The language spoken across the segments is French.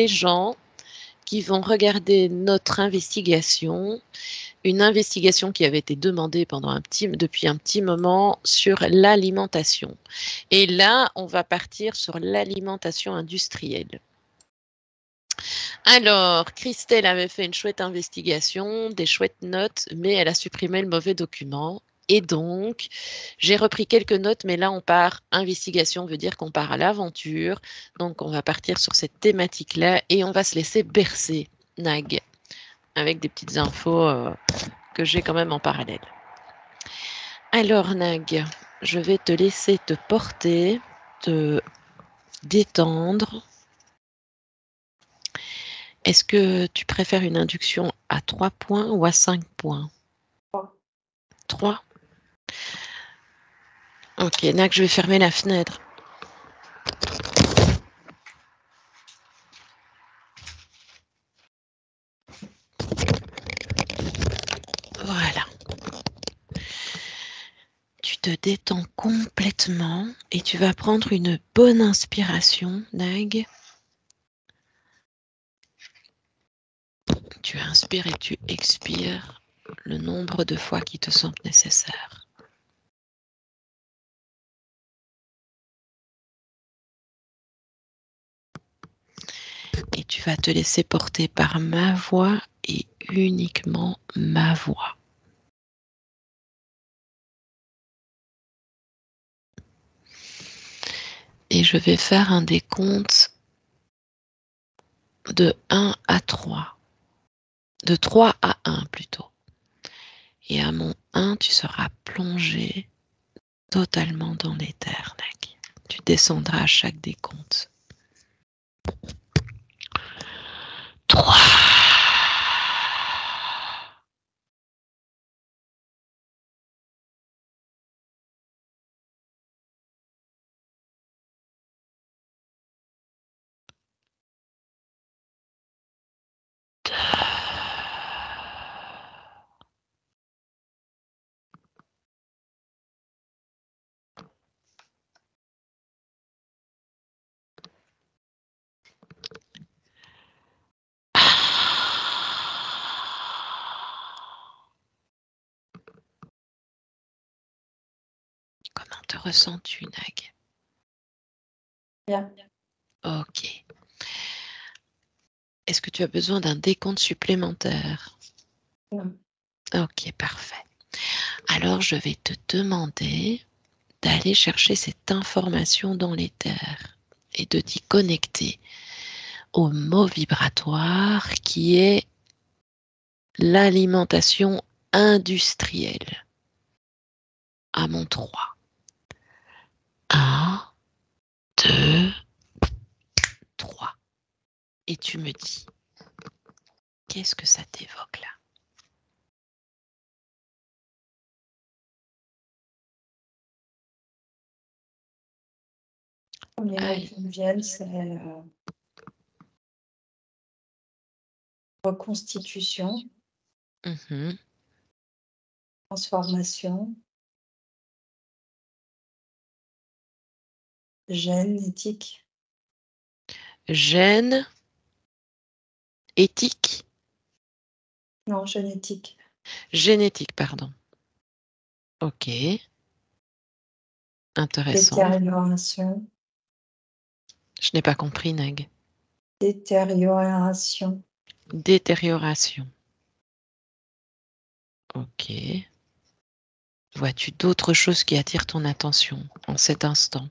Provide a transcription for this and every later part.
gens qui vont regarder notre investigation, une investigation qui avait été demandée depuis un petit moment sur l'alimentation. Et là, on va partir sur l'alimentation industrielle. Alors, Christelle avait fait une chouette investigation, des chouettes notes, mais elle a supprimé le mauvais document. Et donc, j'ai repris quelques notes, mais là, on part, investigation veut dire qu'on part à l'aventure. Donc, on va partir sur cette thématique-là et on va se laisser bercer, Nag, avec des petites infos que j'ai quand même en parallèle. Alors, Nag, je vais te laisser te porter, te détendre. Est-ce que tu préfères une induction à 3 points ou à 5 points? 3. Ok, Nag, je vais fermer la fenêtre. Voilà. Tu te détends complètement et tu vas prendre une bonne inspiration, Nag. Tu inspires et tu expires le nombre de fois qui te semble nécessaire. Et tu vas te laisser porter par ma voix et uniquement ma voix. Et je vais faire un décompte de 1 à 3. De 3 à 1 plutôt. Et à mon 1, tu seras plongé totalement dans l'éther, Nag. Tu descendras à chaque décompte. 3. Comment te ressens-tu, Nag? Bien. Ok. Est-ce que tu as besoin d'un décompte supplémentaire? Non. Ok, parfait. Alors, je vais te demander d'aller chercher cette information dans l'éther et de t'y connecter au mot vibratoire qui est l'alimentation industrielle. À mon 3. 1, 2, 3. Et tu me dis, qu'est-ce que ça t'évoque là? Les mots qui me viennent, c'est reconstitution, transformation, gène, éthique. Gène, éthique, Non, génétique. génétique, pardon. Ok. Intéressant. Détérioration. Je n'ai pas compris, Nag. Détérioration. Détérioration. Ok. Vois-tu d'autres choses qui attirent ton attention en cet instant?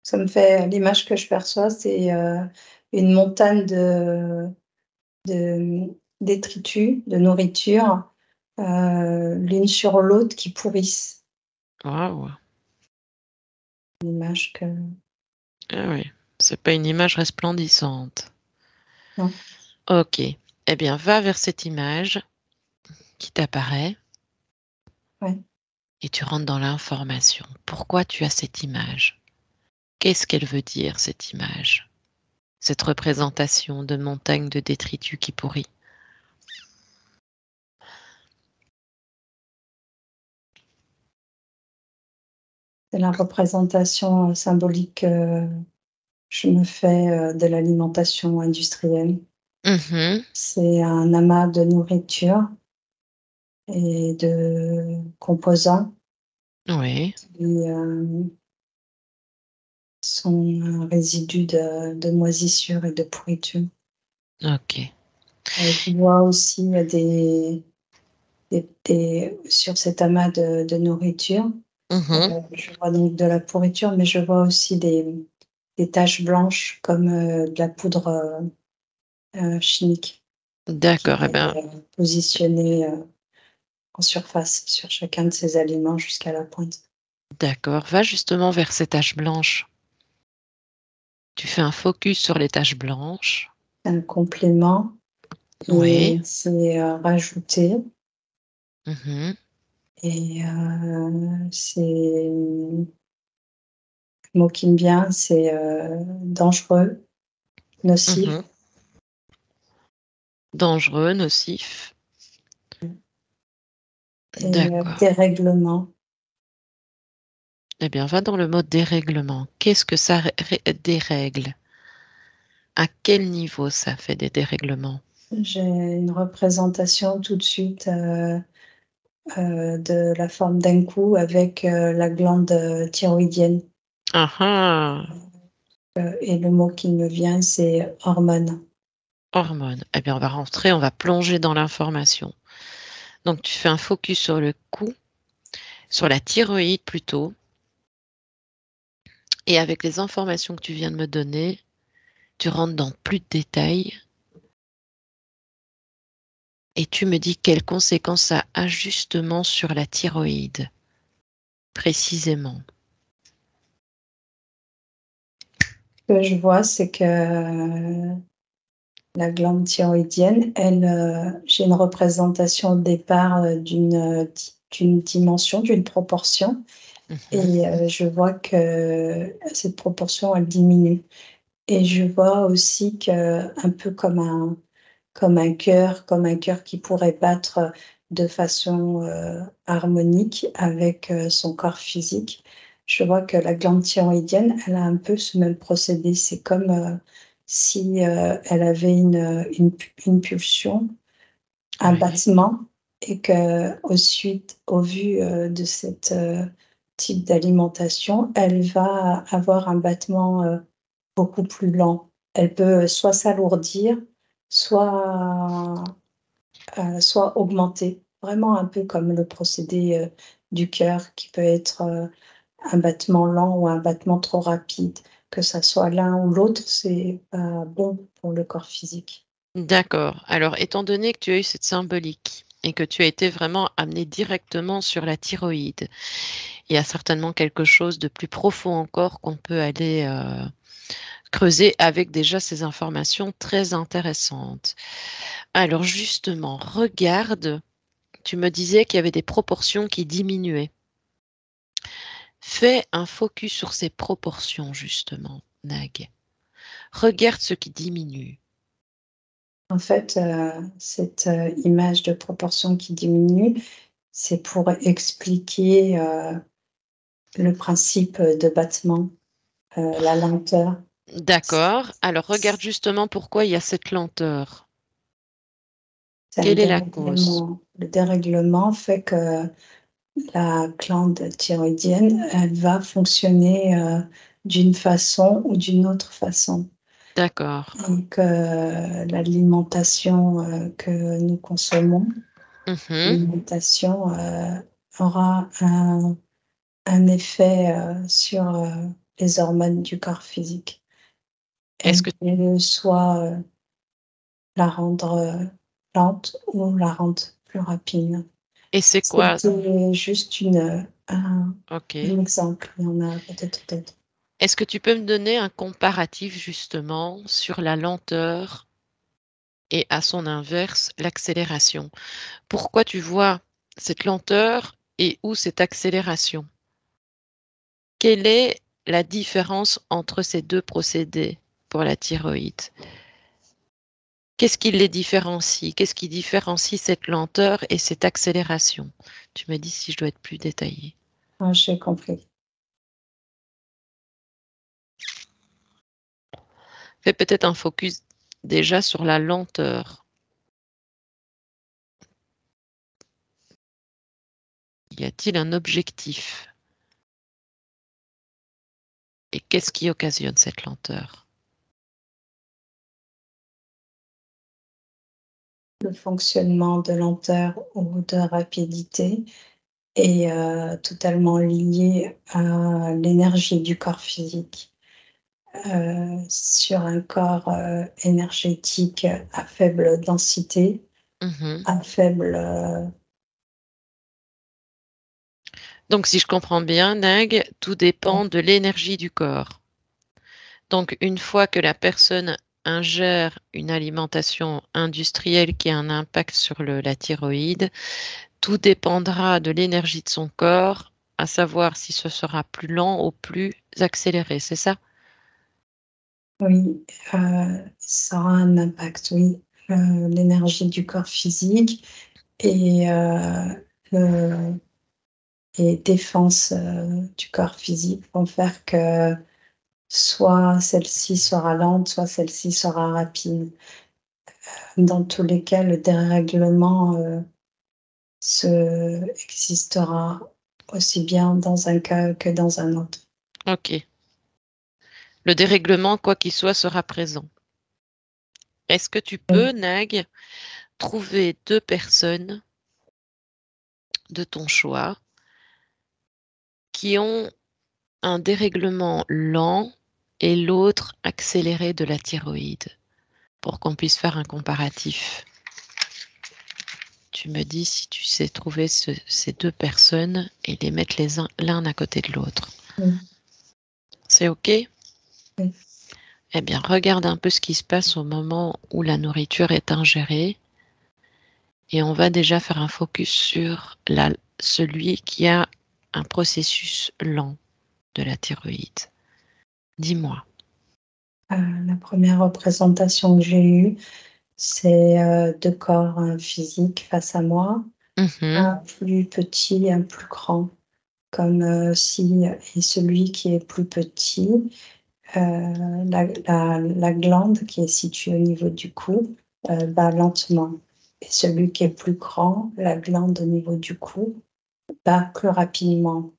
Ça me fait l'image que je perçois, c'est une montagne de détritus, de nourriture, l'une sur l'autre qui pourrissent. Waouh. L'image que... Ah oui, c'est pas une image resplendissante. Non. Ok. Eh bien, va vers cette image qui t'apparaît. Ouais. Et tu rentres dans l'information. Pourquoi tu as cette image? Qu'est-ce qu'elle veut dire, cette image? Cette représentation de montagne de détritus qui pourrit. C'est la représentation symbolique que je me fais de l'alimentation industrielle. Mmh. C'est un amas de nourriture et de composants Oui, qui sont un résidu de moisissure et de pourriture. OK. Je vois aussi sur cet amas de nourriture, Mmh. je vois donc de la pourriture, mais je vois aussi des taches blanches comme, de la poudre, chimique qui D'accord et ben, est positionnée, en surface sur chacun de ces aliments jusqu'à la pointe. d'accord, va justement vers ces taches blanches. Tu fais un focus sur les taches blanches. C'est un complément Oui. et c'est, rajouté Mmh. et c'est, le mot qui me vient, c'est, dangereux, nocif. Mmh. Dangereux, nocif. Et D'accord. dérèglement. Eh bien, va dans le mode dérèglement. Qu'est-ce que ça dérègle? À quel niveau ça fait des dérèglements? J'ai une représentation tout de suite, de la forme d'un cou avec, la glande, thyroïdienne, Ah ah! et le mot qui me vient, c'est hormones. Hormones. Eh bien, on va rentrer, on va plonger dans l'information. Donc, tu fais un focus sur le cou, sur la thyroïde plutôt, et avec les informations que tu viens de me donner, tu rentres dans plus de détails et tu me dis quelles conséquences ça a justement sur la thyroïde, précisément. Ce que je vois, c'est que la glande thyroïdienne, elle, j'ai une représentation au départ, d'une dimension, d'une proportion Mmh. et je vois que cette proportion, elle diminue et je vois aussi qu'un peu comme un cœur qui pourrait battre de façon, harmonique avec, son corps physique. Je vois que la glande thyroïdienne, elle a un peu ce même procédé. C'est comme, si, elle avait une pulsion, un Oui. battement et qu'au suite au vu, de cet, type d'alimentation, elle va avoir un battement, beaucoup plus lent. Elle peut soit s'alourdir, soit, soit augmenter. Vraiment un peu comme le procédé, du cœur qui peut être, un battement lent ou un battement trop rapide. Que ça soit l'un ou l'autre, c'est pas bon pour le corps physique. D'accord. Alors, étant donné que tu as eu cette symbolique et que tu as été vraiment amené directement sur la thyroïde, il y a certainement quelque chose de plus profond encore qu'on peut aller creuser avec déjà ces informations très intéressantes. Alors justement, regarde, tu me disais qu'il y avait des proportions qui diminuaient. Fais un focus sur ces proportions justement, Nag. Regarde ce qui diminue. En fait, cette, image de proportion qui diminue, c'est pour expliquer, le principe, de battement, la lenteur. D'accord. Alors regarde justement pourquoi il y a cette lenteur. C'est un Quelle est la cause? dérèglement. Le dérèglement fait que la glande thyroïdienne, elle va fonctionner, d'une façon ou d'une autre façon. D'accord. Donc, l'alimentation, que nous consommons, Mmh. l'alimentation, aura un effet, sur, les hormones du corps physique. Est-ce Elle que peut soit, la rendre, lente ou la rendre plus rapide. et c'est quoi? C'était juste OK. un exemple, il y en a peut-être d'autres. Est-ce que tu peux me donner un comparatif justement sur la lenteur et à son inverse, l'accélération? Pourquoi tu vois cette lenteur et ou cette accélération? Quelle est la différence entre ces 2 procédés pour la thyroïde? Qu'est-ce qui les différencie? Qu'est-ce qui différencie cette lenteur et cette accélération? Tu me dis si je dois être plus détaillée. Ah, j'ai compris. Fais peut-être un focus déjà sur la lenteur. Y a-t-il un objectif? Et qu'est-ce qui occasionne cette lenteur? Le fonctionnement de lenteur ou de rapidité est totalement lié à l'énergie du corps physique. Sur un corps énergétique à faible densité, Mhm. à faible Donc, si je comprends bien, Nag, tout dépend de l'énergie du corps. Donc, une fois que la personne ingère une alimentation industrielle qui a un impact sur la thyroïde, tout dépendra de l'énergie de son corps, à savoir si ce sera plus lent ou plus accéléré, c'est ça? oui, ça aura un impact, oui. L'énergie du corps physique et le les défenses du corps physique vont faire que soit celle-ci sera lente, soit celle-ci sera rapide. Dans tous les cas, le dérèglement existera aussi bien dans un cas que dans un autre. Ok. Le dérèglement, quoi qu'il soit, sera présent. Est-ce que tu peux, Oui, Nag, trouver deux personnes de ton choix qui ont un dérèglement lent et l'autre accéléré de la thyroïde pour qu'on puisse faire un comparatif? Tu me dis si tu sais trouver ces deux personnes et les mettre l'un à côté de l'autre. oui, C'est OK? oui. Eh bien, regarde un peu ce qui se passe au moment où la nourriture est ingérée et on va déjà faire un focus sur celui qui a un processus lent de la thyroïde. Dis-moi. La première représentation que j'ai eue, c'est 2 corps, physiques face à moi, Mhm. un plus petit, un plus grand, comme, si et celui qui est plus petit, la glande qui est située au niveau du cou, bat lentement et celui qui est plus grand, la glande au niveau du cou, bat plus rapidement.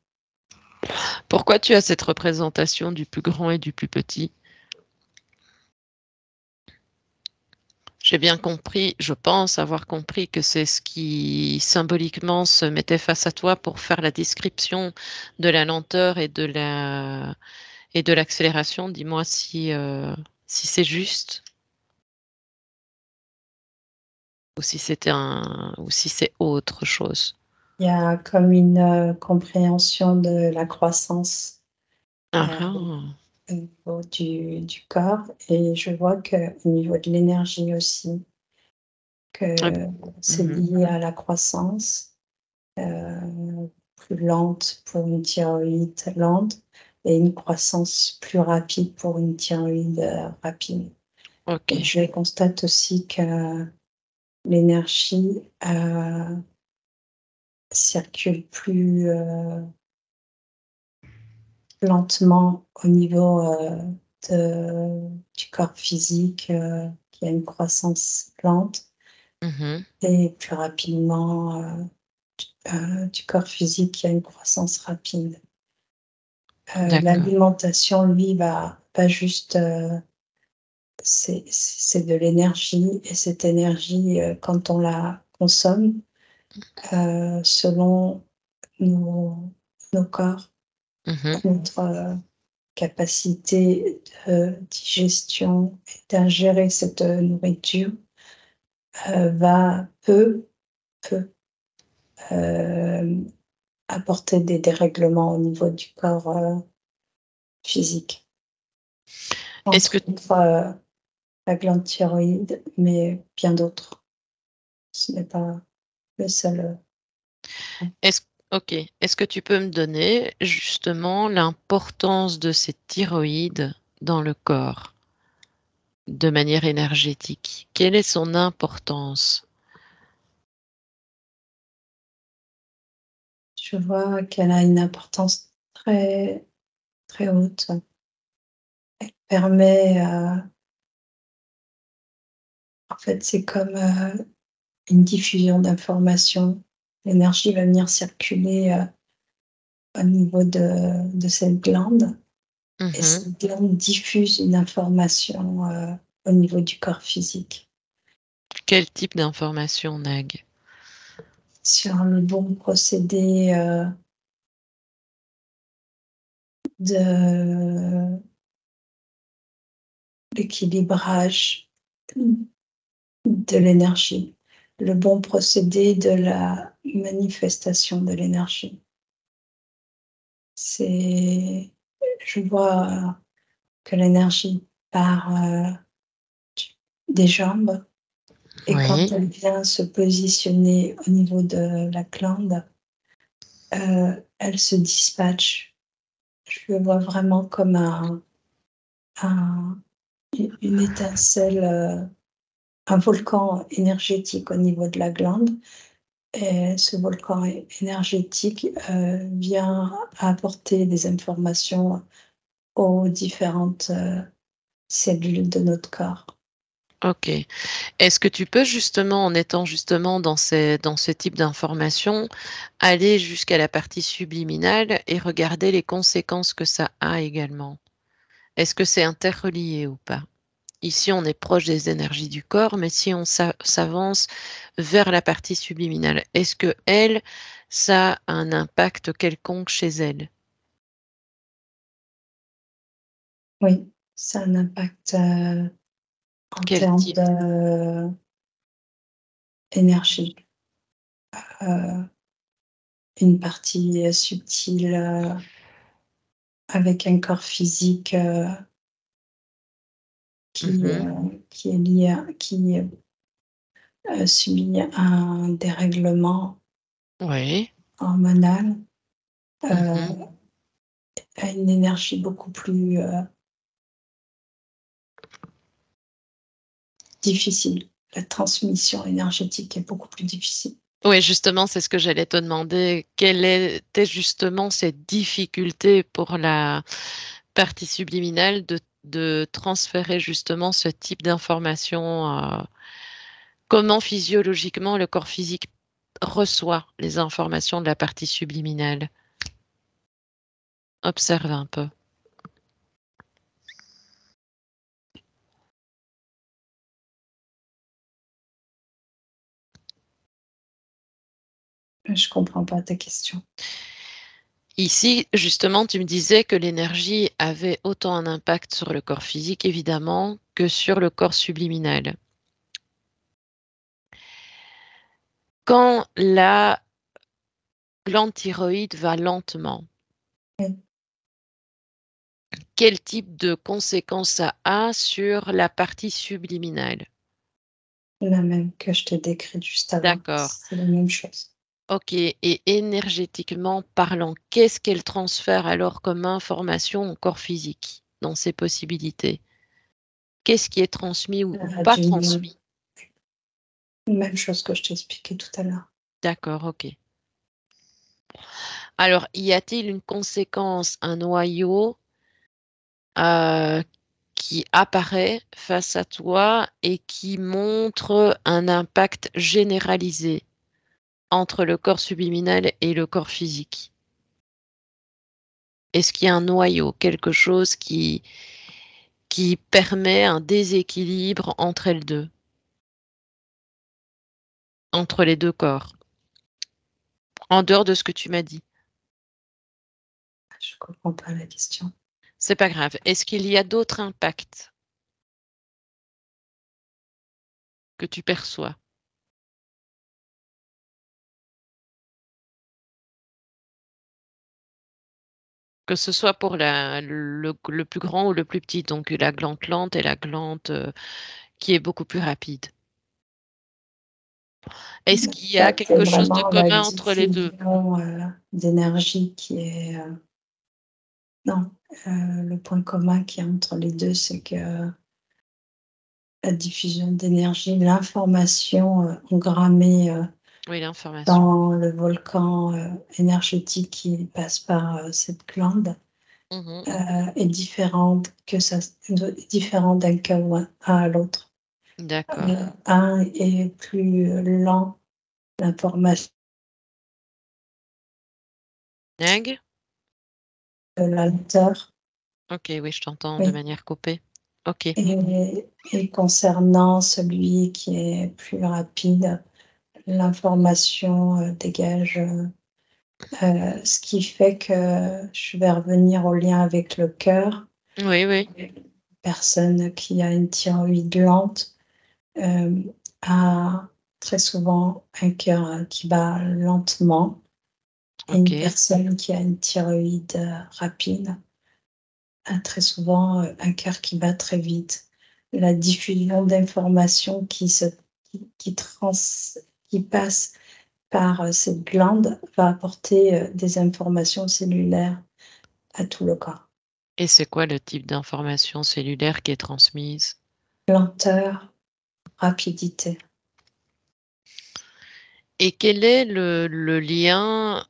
Pourquoi tu as cette représentation du plus grand et du plus petit? J'ai bien compris, je pense avoir compris que c'est ce qui symboliquement se mettait face à toi pour faire la description de la lenteur et de l'accélération. Dis-moi si c'est juste ou si ou si c'est autre chose. Il y a comme une, compréhension de la croissance, Ah heu, ah. au niveau du corps et je vois qu'au niveau de l'énergie aussi, Ah, que c'est mhm. lié à la croissance, plus lente pour une thyroïde lente et une croissance plus rapide pour une thyroïde, rapide. Et Ok, je constate aussi que l'énergie, circule plus, lentement au niveau, du corps physique, qui a une croissance lente mhm. et plus rapidement, du corps physique qui a une croissance rapide. D'accord. L'alimentation, lui, va juste, c'est de l'énergie et cette énergie, quand on la consomme, selon nos nos corps, Mhm. notre, capacité de digestion et d'ingérer cette, nourriture, va peut, hem, apporter des dérèglements au niveau du corps, physique. Est-ce que Entre autres, la glande thyroïde, mais bien d'autres. Ce n'est pas le seul, est-ce ok, est-ce que tu peux me donner justement l'importance de cette thyroïde dans le corps de manière énergétique? Quelle est son importance? je vois qu'elle a une importance très, très haute. Elle permet, En fait, c'est comme une diffusion d'informations. L'énergie va venir circuler au niveau de cette glande et Mhm. cette glande diffuse une information au niveau du corps physique Quel type d'information, Nag? sur le bon procédé de l'équilibrage de l'énergie, le bon procédé de la manifestation de l'énergie. C'est, je vois que l'énergie part des jambes et quand Oui. elle vient se positionner au niveau de la glande, elle se dispatche. Je le vois vraiment comme un, une étincelle, un volcan énergétique au niveau de la glande. Et ce volcan énergétique vient apporter des informations aux différentes cellules de notre corps. Ok. Est-ce que tu peux justement, en étant justement dans ce type d'information, aller jusqu'à la partie subliminale et regarder les conséquences que ça a également? Est-ce que c'est interrelié ou pas? Ici, on est proche des énergies du corps, mais si on s'avance vers la partie subliminale, est-ce que elle, ça a un impact quelconque chez elle? Oui, ça a un impact en Quel termes type? d'énergie. Une partie subtile avec un corps physique Mhm. qui est lié qui subit un dérèglement Oui. hormonal, Mhm. a une énergie beaucoup plus difficile. La transmission énergétique est beaucoup plus difficile. Oui, justement, c'est ce que j'allais te demander. Quelles étaient justement ces difficultés pour la partie subliminale de transférer justement ce type d'information? Comment physiologiquement le corps physique reçoit les informations de la partie subliminale? Observe un peu. Je comprends pas ta question. Ici, justement, tu me disais que l'énergie avait autant un impact sur le corps physique, évidemment, que sur le corps subliminal. Quand la glande thyroïde va lentement, Oui, quel type de conséquences ça a sur la partie subliminale? la même que je t'ai décrite juste avant. D'accord. C'est la même chose. Ok. Et énergétiquement parlant, qu'est-ce qu'elle transfère alors comme information au corps physique dans ses possibilités? Qu'est-ce qui est transmis ou pas transmis? Même chose que je t'ai expliqué tout à l'heure. D'accord, ok. Alors, y a-t-il une conséquence, un noyau euh, qui apparaît face à toi et qui montre un impact généralisé entre le corps subliminal et le corps physique? Est-ce qu'il y a un noyau, quelque chose qui permet un déséquilibre entre elles deux, entre les deux corps, en dehors de ce que tu m'as dit? Je comprends pas la question. C'est pas grave. Est-ce qu'il y a d'autres impacts que tu perçois? Que ce soit pour le plus grand ou le plus petit, donc la glande lente et la glande qui est beaucoup plus rapide. Est-ce qu'il y a Là, c'est quelque chose de vraiment la commun entre les deux? diffusion d'énergie qui est non, le point commun qu'il y a entre les 2, c'est que la diffusion d'énergie, l'information, engrammée, Oui, l'information. dans le volcan, énergétique qui passe par, cette glande, Mhm. est différente que ça différente d'un cas ou à l'autre. D'accord. Un est plus lent, l'information Neg? de la lenteur. Ok, oui, je t'entends de Oui. manière coupée. Ok. Et concernant celui qui est plus rapide, l'information dégage, ce qui fait que je vais revenir au lien avec le cœur. Oui, oui. Une personne qui a une thyroïde lente a très souvent un cœur qui bat lentement, et une Ok. personne qui a une thyroïde rapide a très souvent un cœur qui bat très vite. La diffusion d'informations qui, trans, qui passe par cette glande va apporter des informations cellulaires à tout le corps. Et c'est quoi le type d'information cellulaire qui est transmise? Lenteur, rapidité. Et quel est le lien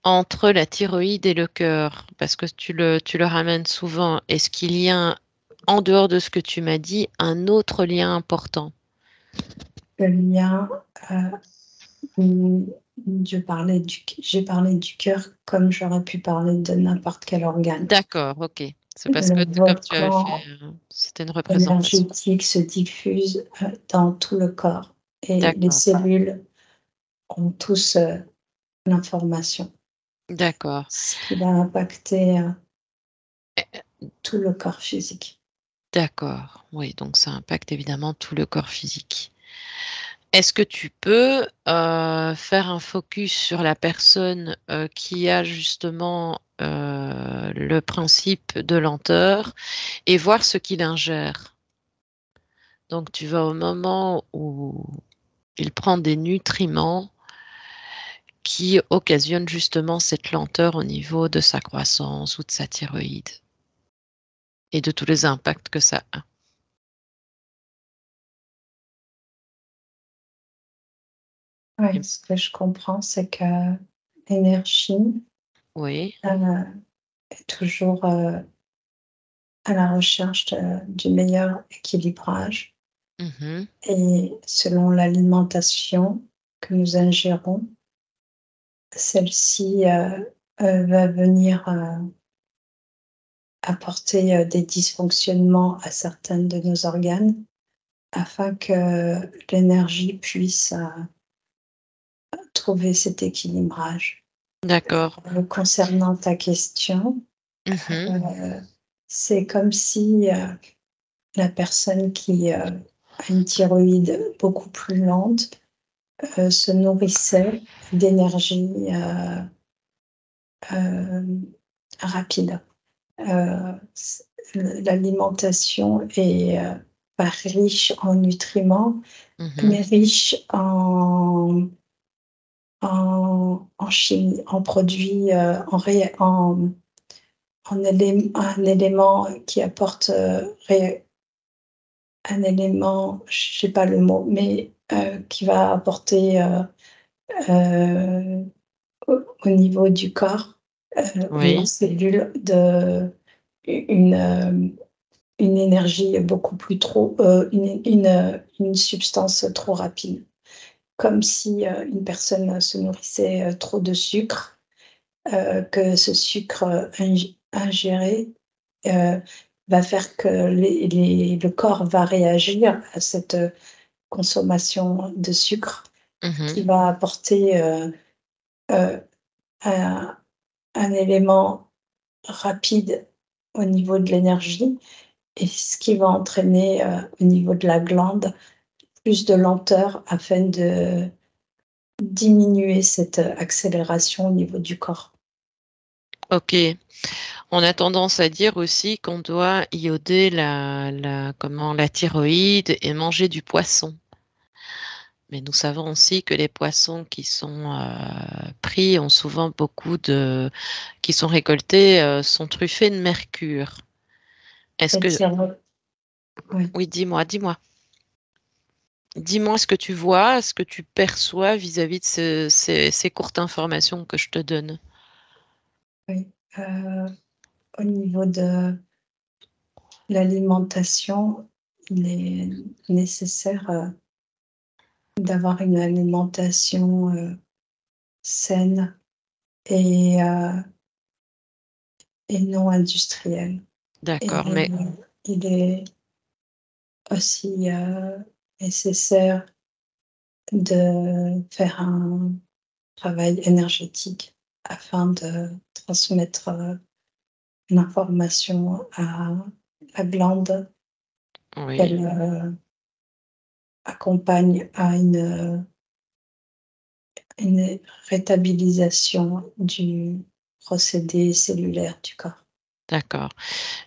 entre la thyroïde et le cœur? Parce que tu le ramènes souvent. Est-ce qu'il y a, en dehors de ce que tu m'as dit, un autre lien important? Le lien, j'ai parlé du cœur comme j'aurais pu parler de n'importe quel organe. D'accord, ok. C'est parce que Le comme tu avais fait, volcan c'était une représentation. énergétique se diffuse dans tout le corps et les D'accord, cellules ont tous l'information, d'accord, ce qui va impacter tout le corps physique. d'accord. Oui, donc ça impacte évidemment tout le corps physique. Est-ce que tu peux faire un focus sur la personne qui a justement le principe de lenteur et voir ce qu'il ingère? Donc tu vas au moment où il prend des nutriments qui occasionnent justement cette lenteur au niveau de sa croissance ou de sa thyroïde et de tous les impacts que ça a. Ouais, Et- ce que je comprends, c'est que l'énergie Oui. est toujours à la recherche du meilleur équilibrage. Mhm. Et selon l'alimentation que nous ingérons, celle-ci va venir apporter des dysfonctionnements à certains de nos organes afin que l'énergie puisse trouver cet équilibrage. D'accord. Concernant ta question, Mhm. euh, c'est comme si la personne qui a une thyroïde beaucoup plus lente se nourrissait d'énergie euh, rapide. Euh, L'alimentation est pas riche en nutriments, Mhm. mais riche en chimie, en produits, un élément qui apporte un élément, je sais pas le mot, mais qui va apporter euh, au niveau du corps, aux Oui. cellules, une, euh, une énergie beaucoup plus trop, une substance trop rapide. Comme si une personne se nourrissait trop de sucre, que ce sucre ingéré euh, va faire que le corps va réagir à cette consommation de sucre Mhm. qui va apporter euh, un, un élément rapide au niveau de l'énergie, et ce qui va entraîner au niveau de la glande plus de lenteur afin de diminuer cette accélération au niveau du corps. Ok. On a tendance à dire aussi qu'on doit ioder la thyroïde et manger du poisson. Mais nous savons aussi que les poissons qui sont pris ont souvent qui sont récoltés, sont truffés de mercure. Est-ce Cette que, thyroïde, oui. oui, dis-moi. Dis-moi ce que tu vois, ce que tu perçois vis-à-vis de ces courtes informations que je te donne. Oui, au niveau de l'alimentation, il est nécessaire, d'avoir une alimentation, saine et non industrielle et D'accord, mais il est aussi, nécessaire de faire un travail énergétique afin de transmettre, l'information à la glande oui, qu'elle, accompagne à une rétabilisation du procédé cellulaire du corps. d'accord.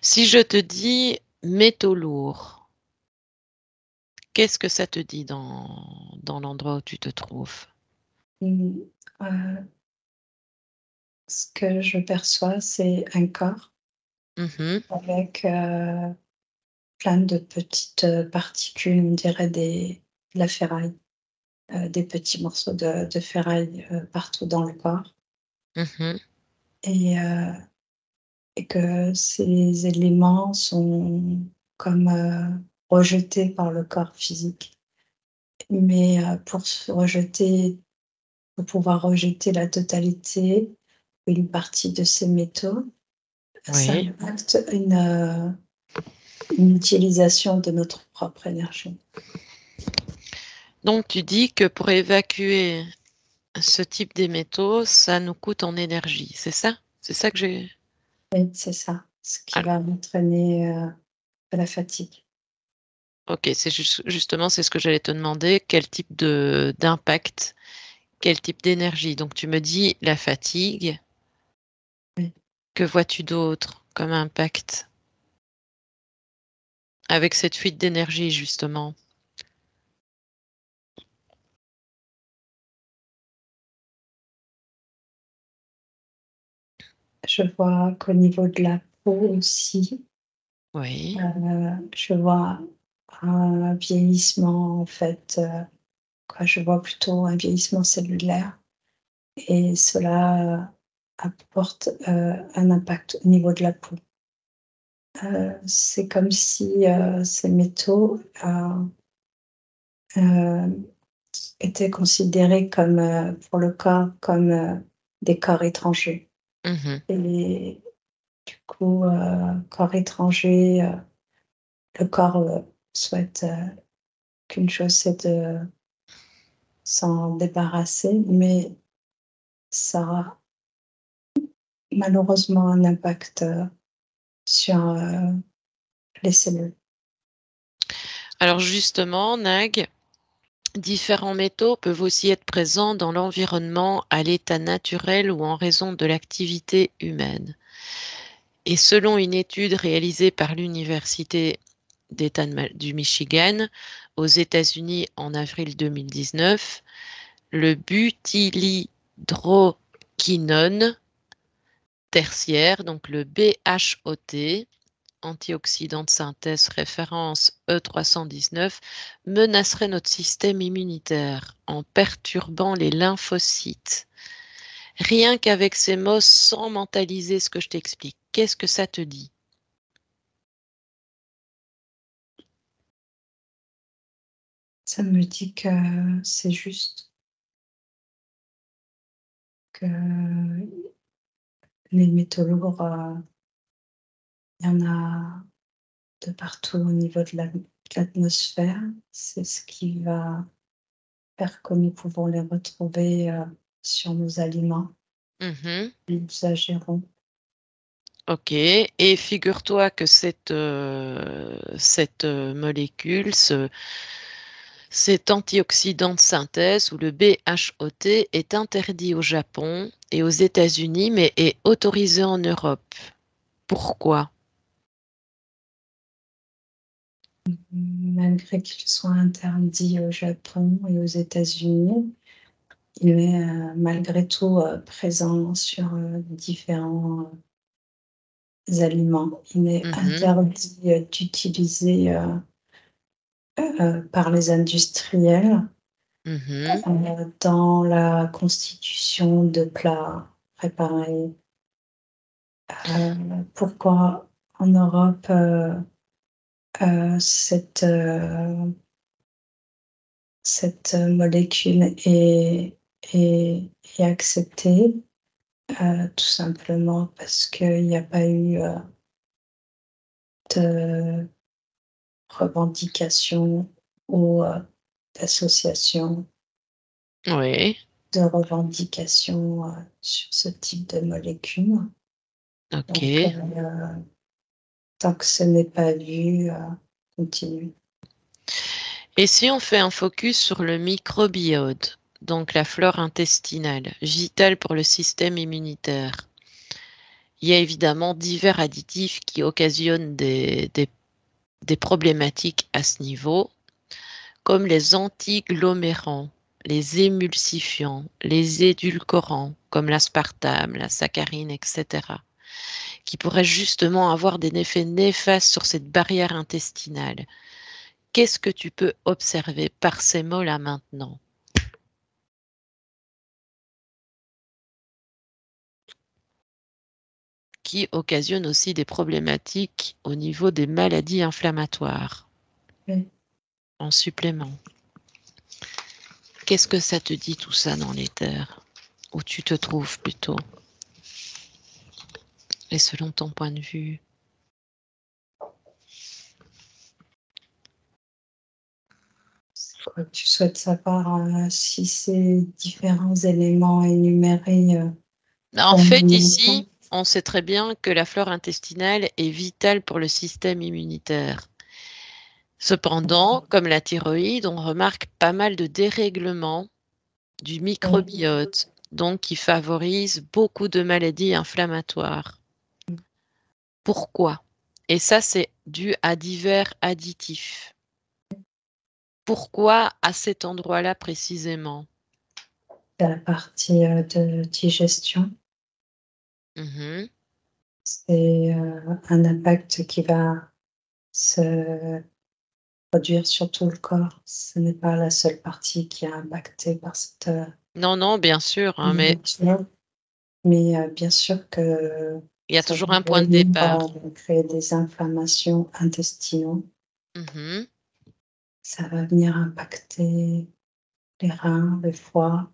Si je te dis métaux lourds, qu'est-ce que ça te dit dans l'endroit où tu te trouves? Mmh, ce que je perçois, c'est un corps Mmh. avec, plein de petites, particules, on dirait de la ferraille, des petits morceaux de ferraille, partout dans le corps Mmh. et que ces éléments sont comme, rejetés par le corps physique. Mais, pour pouvoir rejeter la totalité, une partie de ces métaux, ça Oui. impacte une utilisation de notre propre énergie. Donc tu dis que pour évacuer ce type des métaux, ça nous coûte en énergie, c'est ça? C'est ça que j'ai Oui, c'est ça, ce qui al va m'entraîner, à la fatigue. OK, c'est justement, c'est ce que j'allais te demander, quel type de d'impact, quel type d'énergie? Donc tu me dis la fatigue, Oui. que vois-tu d'autre comme impact avec cette fuite d'énergie justement? Je vois qu'au niveau de la peau aussi, Oui. je vois un vieillissement en fait, quoi, je vois plutôt un vieillissement cellulaire et cela, apporte, un impact au niveau de la peau. C'est comme si, ces métaux, heu, étaient considérés comme, pour le corps, comme, des corps étrangers Mmh. et du coup, corps étranger, le corps, souhaite, qu'une chose, c'est de s'en débarrasser, mais ça a malheureusement un impact, sur, les cellules. Alors justement, Nag, différents métaux peuvent aussi être présents dans l'environnement à l'état naturel ou en raison de l'activité humaine. Et selon une étude réalisée par l'Université d'État du Michigan aux États-Unis en avril 2019, le butylhydroquinone tertiaire, donc le BHOT, antioxydant de synthèse référence E319, menacerait notre système immunitaire en perturbant les lymphocytes. Rien qu'avec ces mots, sans mentaliser ce que je t'explique, qu'est-ce que ça te dit? Ça me dit que c'est juste, que les métaux lourds, il y en a de partout au niveau de l'atmosphère. C'est ce qui va faire que nous pouvons les retrouver, sur nos aliments, Mmh. nous ingérons. OK, et figure-toi que cette molécule, cet antioxydant de synthèse ou le BHOT est interdit au Japon et aux États-Unis, mais est autorisé en Europe. Pourquoi? Malgré qu'ils soient interdits au Japon et aux États-Unis, il est, malgré tout, présent sur, différents, aliments. Il est Mmh. interdit, d'utiliser, par les industriels, Mmh. dans la constitution de plats préparés. Pourquoi en Europe, cette molécule est acceptée, tout simplement parce qu'il n'y a pas eu, de revendication ou, d'association Oui, de revendication, sur ce type de molécule. Donc, OK. tant que ce n'est pas vu, continue. Et si on fait un focus sur le microbiote, donc la flore intestinale, vitale pour le système immunitaire, il y a évidemment divers additifs qui occasionnent des problématiques à ce niveau, comme les antiglomérants, les émulsifiants, les édulcorants, comme l'aspartame, la saccharine, etc., qui pourraient justement avoir des effets néfastes sur cette barrière intestinale. Qu'est-ce que tu peux observer par ces mots-là maintenant? Qui occasionnent aussi des problématiques au niveau des maladies inflammatoires Oui. en supplément. Qu'est-ce que ça te dit tout ça dans les terres? Où tu te trouves plutôt? Et selon ton point de vue? Tu souhaites savoir, si ces différents éléments énumérés, En vont fait, en même temps? ici, on sait très bien que la flore intestinale est vitale pour le système immunitaire. Cependant, comme la thyroïde, on remarque pas mal de dérèglements du Oui. microbiote, donc qui favorise beaucoup de maladies inflammatoires. Pourquoi? Et ça, c'est dû à divers additifs. Pourquoi à cet endroit-là précisément? C'est la partie, de digestion. Mmh. C'est, un impact qui va se produire sur tout le corps. Ce n'est pas la seule partie qui est impactée par cette, Non, non, bien sûr, hein, mais nourriture, mais, bien sûr que il y a ça toujours va un point de venir, départ. créer des inflammations intestinaux. Mmh. Ça va venir impacter les reins, le foie,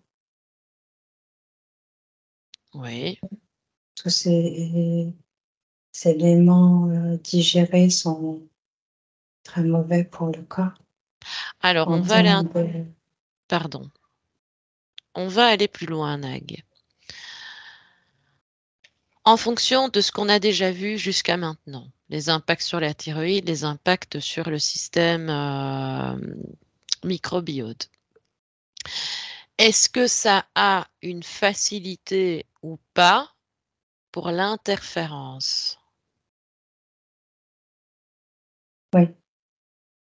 Oui. tous ces éléments, digérés sont très mauvais pour le corps Alors en on va aller termes de pardon, on va aller plus loin, Nag. En fonction de ce qu'on a déjà vu jusqu'à maintenant, les impacts sur la thyroïde, les impacts sur le système, microbiote. Est-ce que ça a une facilité ou pas pour l'interférence? oui,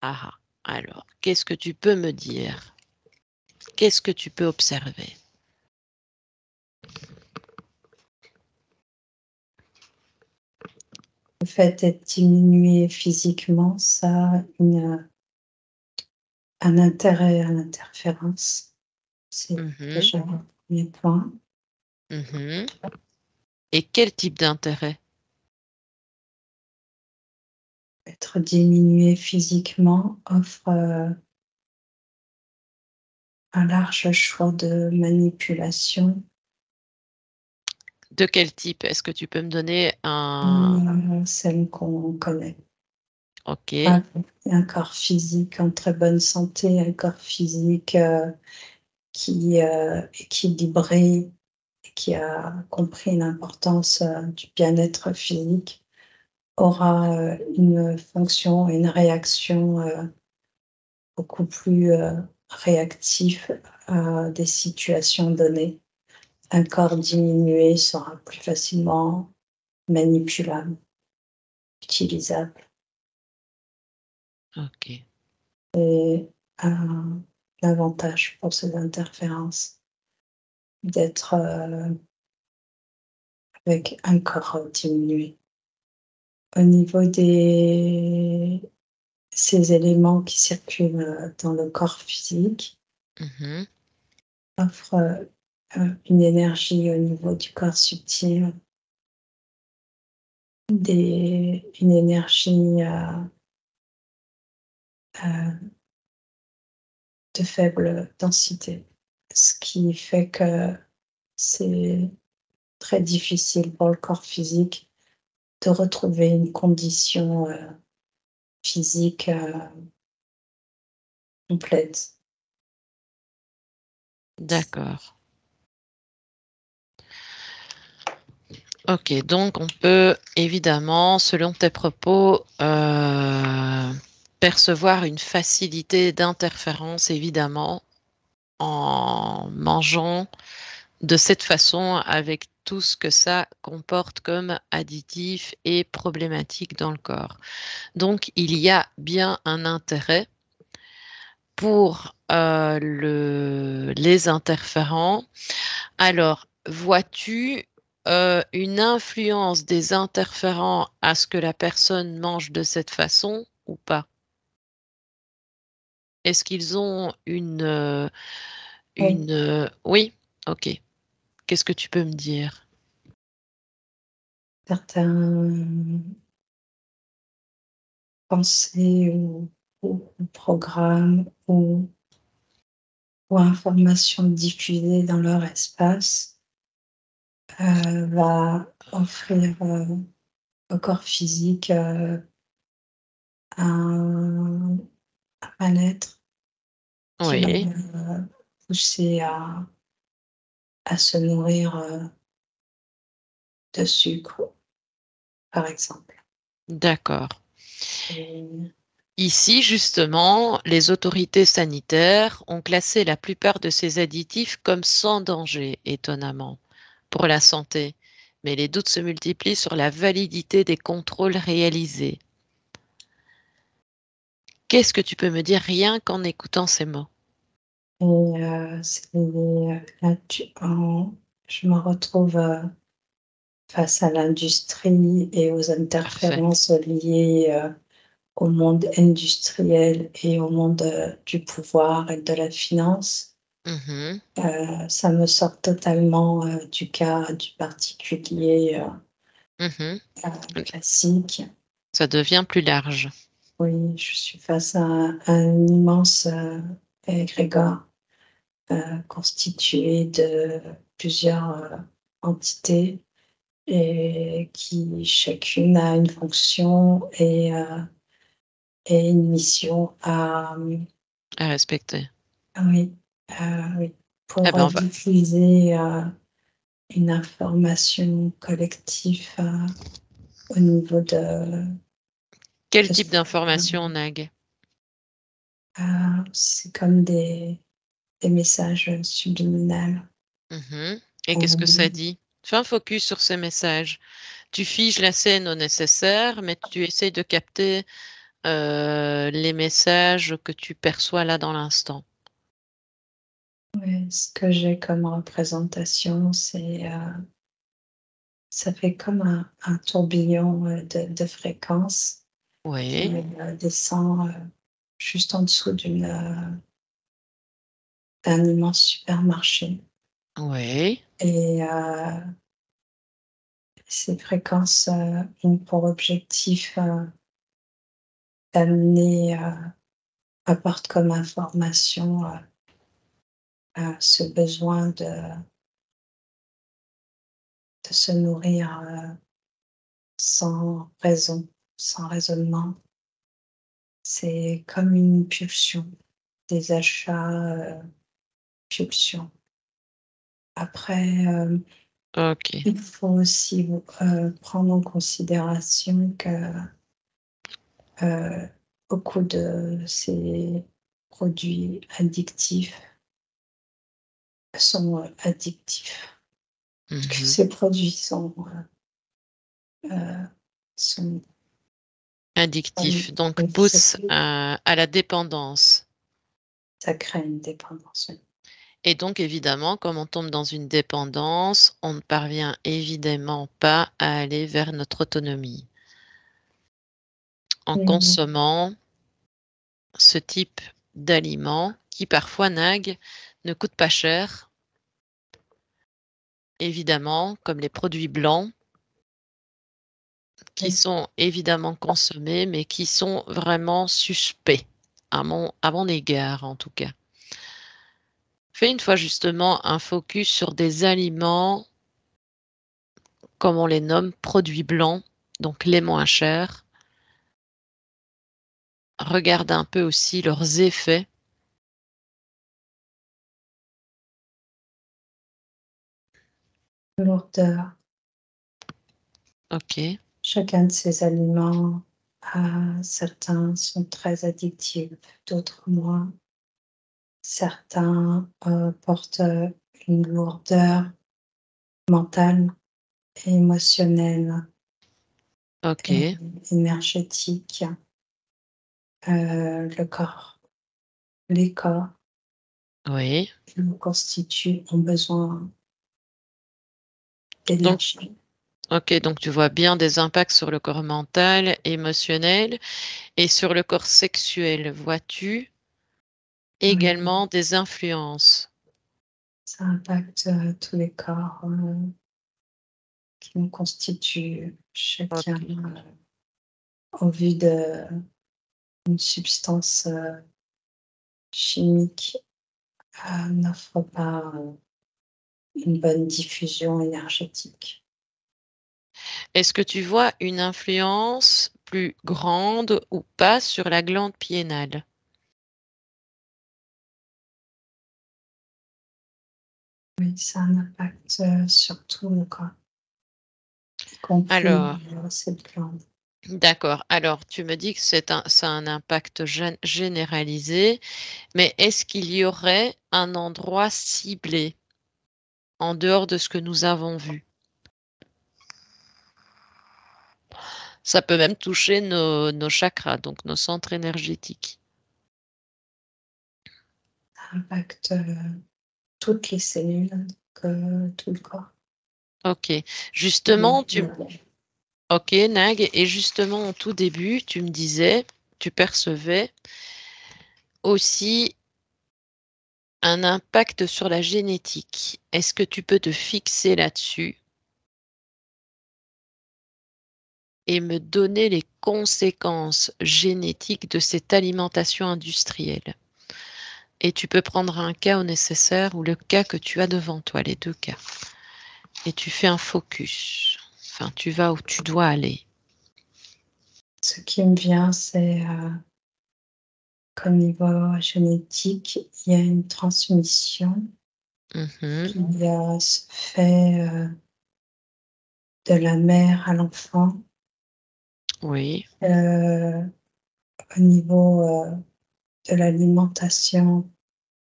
Ah ah, alors, qu'est-ce que tu peux me dire? Qu'est-ce que tu peux observer? le fait d'être diminué physiquement, ça a un intérêt à l'interférence. C'est Mmh. déjà un 1er point. Mmh. Et quel type d'intérêt? Être diminué physiquement offre, un large choix de manipulation, De quel type? Est-ce que tu peux me donner un celle qu'on connaît. OK. Un un corps physique en très bonne santé, un corps physique, qui, équilibré et qui a compris l'importance, du bien-être physique aura, une fonction, une réaction, beaucoup plus, réactif à des situations données. Un corps diminué sera plus facilement manipulable, utilisable OK. et un avantage pour ces interférences d'être, avec un corps, diminué. Au niveau des ces éléments qui circulent, dans le corps physique Mmh. offrent, une énergie au niveau du corps subtil, une énergie, de faible densité, ce qui fait que c'est très difficile pour le corps physique de retrouver une condition physique complète. D'accord. Ok, donc on peut évidemment, selon tes propos, percevoir une facilité d'interférence, évidemment, en mangeant de cette façon avec tout ce que ça comporte comme additifs et problématiques dans le corps. Donc, il y a bien un intérêt pour les interférents. Alors, vois-tu une influence des interférents à ce que la personne mange de cette façon ou pas? Est-ce qu'ils ont Oui, Oui, ok. Qu'est-ce que tu peux me dire? certains pensées ou programmes ou informations diffusées dans leur espace va offrir au corps physique un mal-être qui va Oui, pousser à se nourrir de sucre, par exemple. d'accord. Et Ici, justement, les autorités sanitaires ont classé la plupart de ces additifs comme sans danger, étonnamment, pour la santé. Mais les doutes se multiplient sur la validité des contrôles réalisés. Qu'est-ce que tu peux me dire rien qu'en écoutant ces mots? c'est là, je me retrouve face à l'industrie et aux Parfait. interférences liées au monde industriel et au monde du pouvoir et de la finance. Mhm, Ça me sort totalement du cas du particulier mhm. classique. Ça devient plus large. Oui, je suis face à un immense égrégore constitué de plusieurs entités et qui chacune a une fonction et une mission À respecter. oui, oui, Eh pour ben, diffuser une information collective au niveau quel de ce type d'information, Nag? c'est comme des messages subliminales. Mhm. Et qu'est-ce que ça Euh, dit? Fais un focus sur ces messages. Tu figes la scène au nécessaire, mais tu essayes de capter les messages que tu perçois là dans l'instant. ouais, ce que j'ai comme représentation, c'est ça fait comme un tourbillon de fréquences qui Oui, descend juste en dessous d'un immense supermarché. oui, Et ces fréquences ont pour objectif d'amener, apporte comme information ce besoin de se nourrir sans raison, sans raisonnement. C'est comme une pulsion, des achats, pulsion. Après, ok, il faut aussi prendre en considération que euh, beaucoup de ces produits addictifs sont addictifs, que mhm. ces produits sont Addictif, donc oui, pousse à la dépendance. ça crée une dépendance. Oui. Et donc, évidemment, comme on tombe dans une dépendance, on ne parvient évidemment pas à aller vers notre autonomie. En Oui, consommant ce type d'aliments qui parfois naguent, ne coûtent pas cher, évidemment, comme les produits blancs, qui oui, sont évidemment consommés, mais qui sont vraiment suspects. à mon égard en tout cas. Fais une fois justement un focus sur des aliments, comme on les nomme, produits blancs, donc les moins chers. Regarde un peu aussi leurs effets. Lourdeur. Ok, Chacun de ces aliments, certains sont très addictifs, d'autres moins. Certains portent une lourdeur mentale et émotionnelle et ok, énergétique. Le corps, les corps oui. qui nous constituent ont besoin Donc, d'énergie. ok, donc tu vois bien des impacts sur le corps mental, émotionnel et sur le corps sexuel. Vois-tu Oui, également des influences? ça impacte tous les corps qui nous constituent, chacun Ok. au vu d'une substance chimique n'offre pas une bonne diffusion énergétique. Est-ce que tu vois une influence plus grande ou pas sur la glande pinéale? Oui, ça a un impact sur tout le corps, y compris Alors, cette glande. d'accord. Alors, tu me dis que ça a un impact généralisé, mais est-ce qu'il y aurait un endroit ciblé en dehors de ce que nous avons vu? Ça peut même toucher nos chakras, donc nos centres énergétiques. Ça impacte toutes les cellules, donc tout le corps. Ok. Oui, Justement, ok, Nag, et justement, au tout début, tu me disais, tu percevais aussi un impact sur la génétique. Est-ce que tu peux te fixer là-dessus et me donner les conséquences génétiques de cette alimentation industrielle? Et tu peux prendre un cas au nécessaire ou le cas que tu as devant toi, les deux cas. Et tu fais un focus. Enfin, tu vas où tu dois aller. ce qui me vient, c'est qu'au niveau génétique, il y a une transmission Mhm. qui se fait de la mère à l'enfant. Oui, Euh, Au niveau de l'alimentation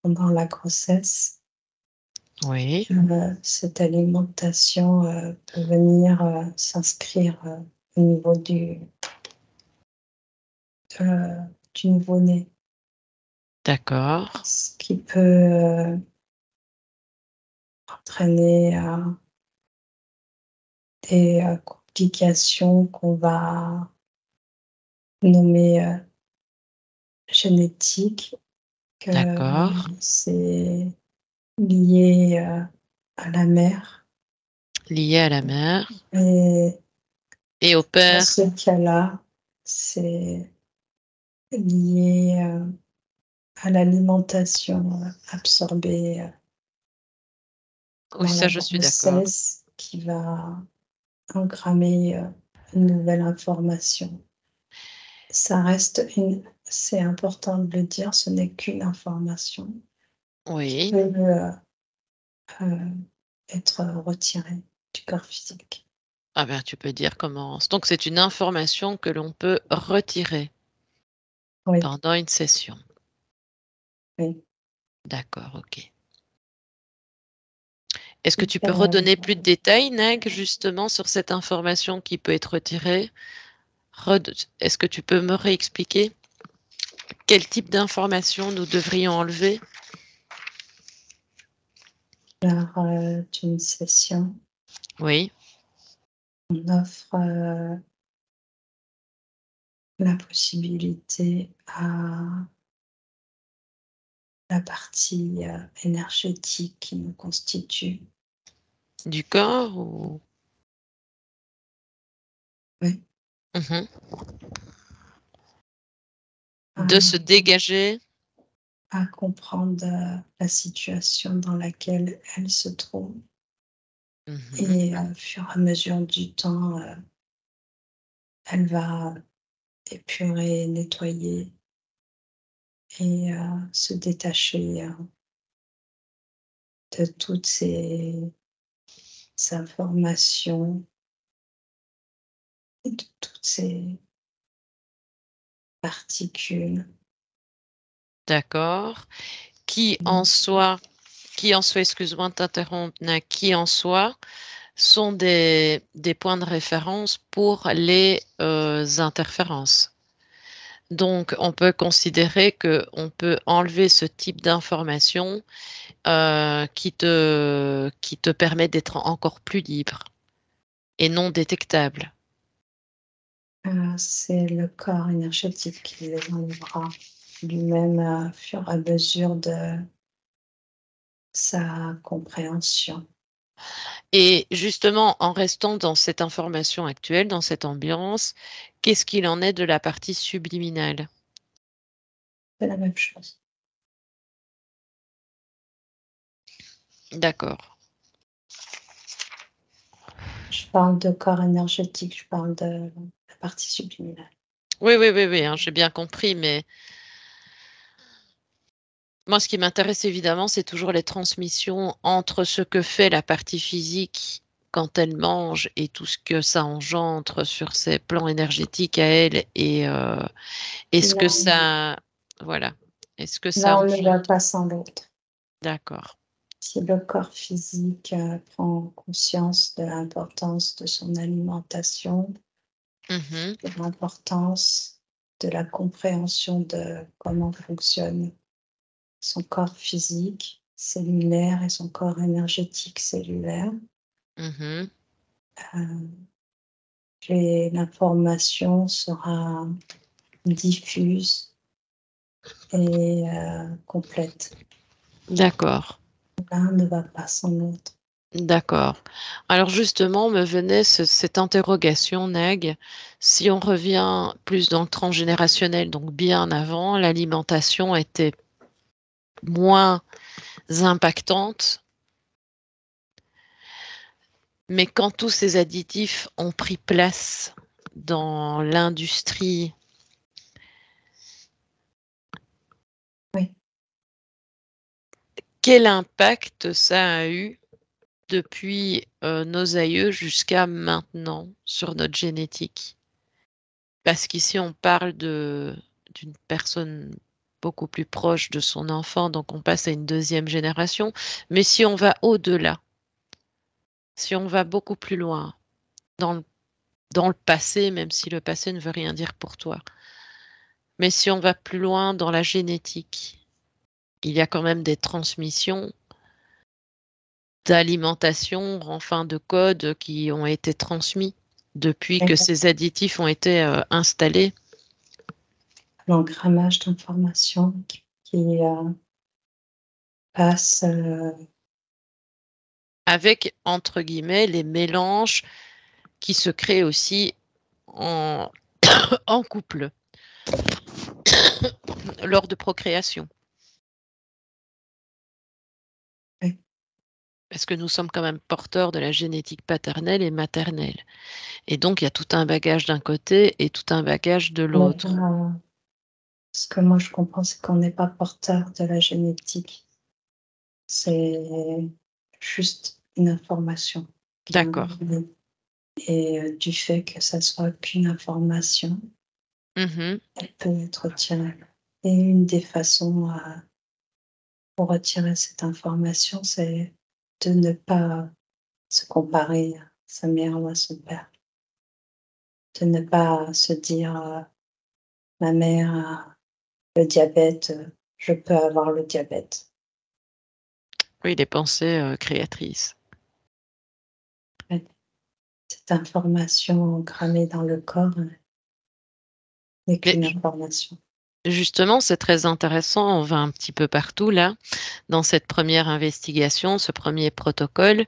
pendant la grossesse, oui, cette alimentation peut venir s'inscrire au niveau du nouveau-né, d'accord. ce qui peut entraîner des complications qu'on va nommer génétiques, que D'accord. c'est lié à la mère. Lié à la mère Et et au dans père. ce cas-là, c'est lié à l'alimentation absorbée Oui, dans ça, la je suis d'accord. grossesse qui va engrammer une nouvelle information. Ça reste c'est important de le dire, ce n'est qu'une information qui Oui. peut euh, être retirée du corps physique. Ah ben, tu peux dire comment. Donc, c'est une information que l'on peut retirer Oui, pendant une session. oui. D'accord, ok. Est-ce que Donc, tu peux redonner plus de détails, Nag, justement, sur cette information qui peut être retirée? Est-ce que tu peux me réexpliquer quel type d'information nous devrions enlever? lors d'une session, Oui, on offre la possibilité à la partie énergétique qui nous constitue, du corps ou... oui, Mhm. De se dégager. À comprendre la situation dans laquelle elle se trouve. Et au fur et à mesure du temps, elle va épurer, nettoyer et se détacher de toutes ces informations et de toutes ces particules. D'accord. Qui en soi, excuse-moi de t'interrompre, qui en soi sont des points de référence pour les interférences. Donc, on peut considérer qu'on peut enlever ce type d'information qui te permet d'être encore plus libre et non détectable. C'est le corps énergétique qui les enlèvera lui-même au fur et à mesure de sa compréhension. Et justement, en restant dans cette information actuelle, dans cette ambiance, qu'est-ce qu'il en est de la partie subliminale? C'est la même chose. D'accord. Je parle de corps énergétique, je parle de la partie subliminale. Oui, oui, oui, oui, hein, j'ai bien compris, mais moi, ce qui m'intéresse évidemment, c'est toujours les transmissions entre ce que fait la partie physique quand elle mange et tout ce que ça engendre sur ses plans énergétiques à elle et est-ce que ça, voilà, est-ce que ça L'un ne va engendre? pas sans l'autre. D'accord. Si le corps physique prend conscience de l'importance de son alimentation, Mhm, de l'importance de la compréhension de comment fonctionne son corps physique cellulaire et son corps énergétique cellulaire, mhm. l'information sera diffuse et complète. D'accord. L'un ne va pas sans l'autre. D'accord. Alors justement, me venait cette interrogation, Nag. Si on revient plus dans le transgénérationnel, donc bien avant, l'alimentation était moins impactante, mais quand tous ces additifs ont pris place dans l'industrie, Oui. quel impact ça a eu depuis nos aïeux jusqu'à maintenant sur notre génétique? Parce qu'ici, on parle d'une personne beaucoup plus proche de son enfant, donc on passe à une deuxième génération. Mais si on va au-delà, si on va beaucoup plus loin dans dans le passé, même si le passé ne veut rien dire pour toi, mais si on va plus loin dans la génétique, il y a quand même des transmissions d'alimentation, enfin de codes qui ont été transmis depuis que ces additifs ont été installés. L'engrammage d'informations qui passe. Avec, entre guillemets, les mélanges qui se créent aussi en, en couple lors de procréation. Oui. Parce que nous sommes quand même porteurs de la génétique paternelle et maternelle. Et donc, il y a tout un bagage d'un côté et tout un bagage de l'autre. Ce que moi je comprends, c'est qu'on n'est pas porteur de la génétique. C'est juste une information qui est D'accord. envoyée. Et du fait que ça soit qu'une information, Mhm. elle peut être retirée. Et une des façons pour retirer cette information, c'est de ne pas se comparer à sa mère ou à son père. De ne pas se dire ma mère a le diabète, je peux avoir le diabète. Oui, les pensées créatrices. Ouais. Cette information engrammée dans le corps n'est Mais qu'une information. justement, c'est très intéressant. On va un petit peu partout là, dans cette première investigation, ce premier protocole.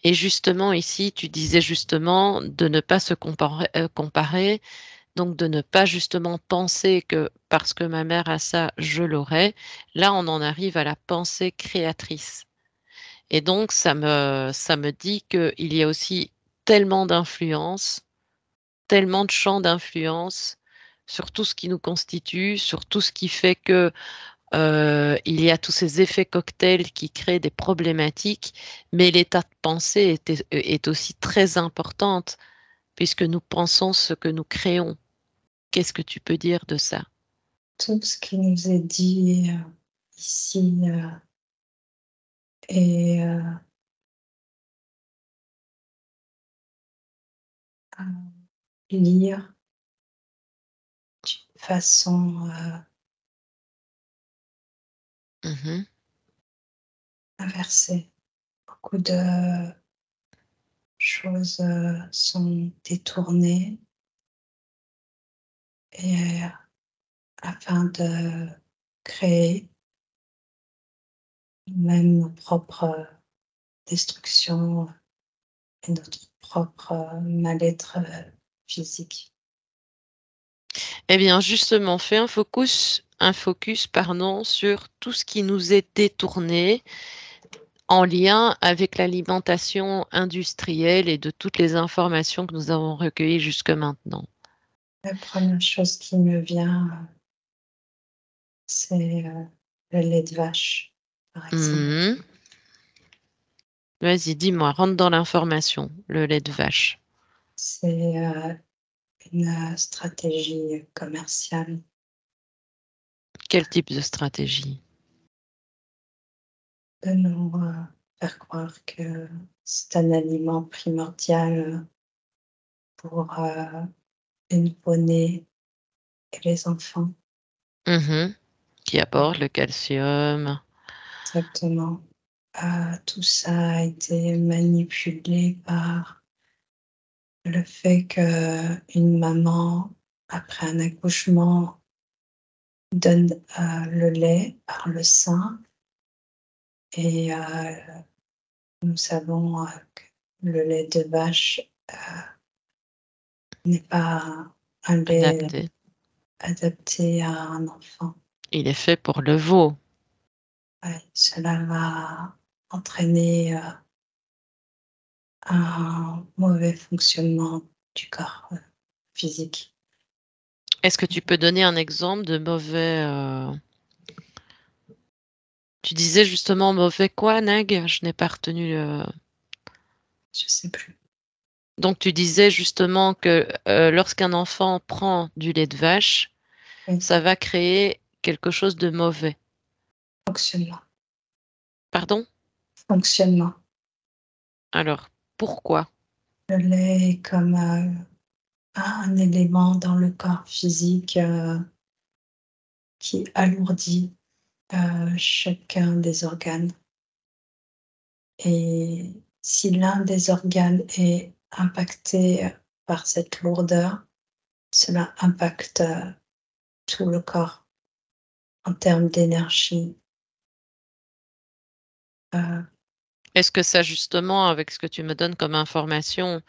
Et justement, ici, tu disais justement de ne pas se comparer Donc de ne pas justement penser que parce que ma mère a ça, je l'aurai. Là, on en arrive à la pensée créatrice. Et donc, ça me dit qu'il y a aussi tellement d'influence, tellement de champs d'influence sur tout ce qui nous constitue, sur tout ce qui fait que il y a tous ces effets cocktails qui créent des problématiques, mais l'état de pensée est aussi très importante puisque nous pensons ce que nous créons. Qu'est-ce que tu peux dire de ça? Tout ce qui nous est dit ici est à lire d'une façon Mhm, inversée. Beaucoup de choses sont détournées et afin de créer même nos propres destructions et notre propre mal-être physique. Eh bien, justement, fais un focus, pardon, sur tout ce qui nous est détourné en lien avec l'alimentation industrielle et de toutes les informations que nous avons recueillies jusque maintenant. La première chose qui me vient, c'est le lait de vache, par exemple. Mhm. Vas-y, dis-moi, rentre dans l'information, le lait de vache. C'est une stratégie commerciale Quel type de stratégie? de nous faire croire que c'est un aliment primordial pour les nouveau-nés et les enfants. Mhm. Qui apporte le calcium. Exactement. Tout ça a été manipulé par le fait qu'une maman, après un accouchement, donne le lait par le sein et nous savons que le lait de vache n'est pas un lait Adapté. adapté à un enfant. Il est fait pour le veau. Ouais, cela va entraîner un mauvais fonctionnement du corps physique. Est-ce que tu peux donner un exemple de mauvais... Tu disais justement mauvais quoi, Nag? Je n'ai pas retenu le... Je sais plus. Donc tu disais justement que lorsqu'un enfant prend du lait de vache, Oui, ça va créer quelque chose de mauvais. fonctionnement. Pardon? Fonctionnement. Alors, pourquoi? Le lait est comme un élément dans le corps physique qui alourdit chacun des organes. Et si l'un des organes est impacté par cette lourdeur, cela impacte tout le corps en termes d'énergie. Euh, Est-ce que ça justement, avec ce que tu me donnes comme information,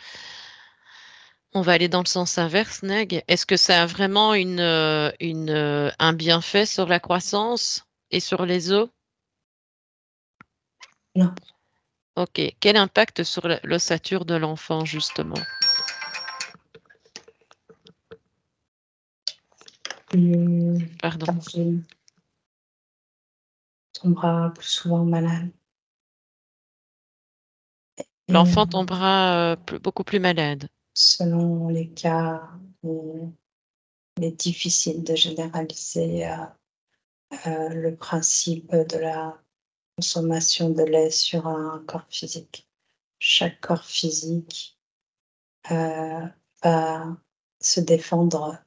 on va aller dans le sens inverse, Nag? Est-ce que ça a vraiment un bienfait sur la croissance et sur les os? non, Ok. Quel impact sur l'ossature de l'enfant, justement? plus Pardon. fragile, tombera plus souvent malade. Et L'enfant tombera beaucoup plus malade. selon les cas, il est difficile de généraliser le principe de la consommation de lait sur un corps physique. Chaque corps physique va se défendre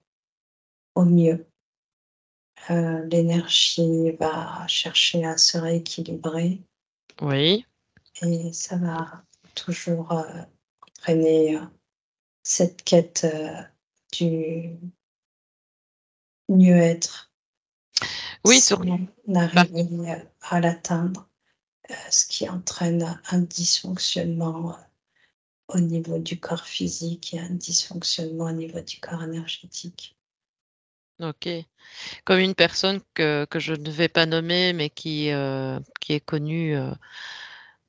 au mieux. L'énergie va chercher à se rééquilibrer Oui. et ça va toujours entraîner cette quête du mieux-être Oui, sans bah, arriver à l'atteindre, ce qui entraîne un dysfonctionnement au niveau du corps physique, il y a un dysfonctionnement au niveau du corps énergétique. OK. Comme une personne que je ne vais pas nommer, mais qui est connue,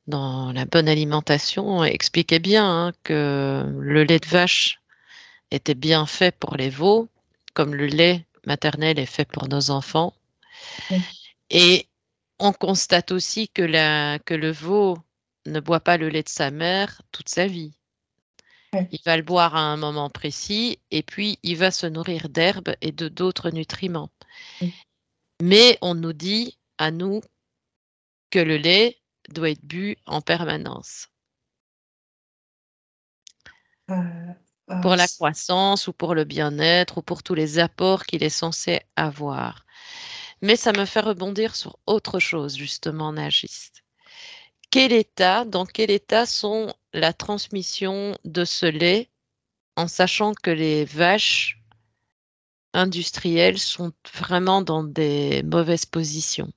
dans la bonne alimentation, expliquait bien, hein, que le lait de vache était bien fait pour les veaux, comme le lait maternel est fait pour nos enfants. Oui, Et on constate aussi que le veau ne boit pas le lait de sa mère toute sa vie. oui, Il va le boire à un moment précis et puis il va se nourrir d'herbes et de d'autres nutriments. oui. Mais on nous dit, à nous, que le lait doit être bu en permanence Euh, pour la c- croissance ou pour le bien-être ou pour tous les apports qu'il est censé avoir. Mais ça me fait rebondir sur autre chose, justement, Nagiste. Dans quel état sont la transmission de ce lait, en sachant que les vaches industrielles sont vraiment dans des mauvaises positions?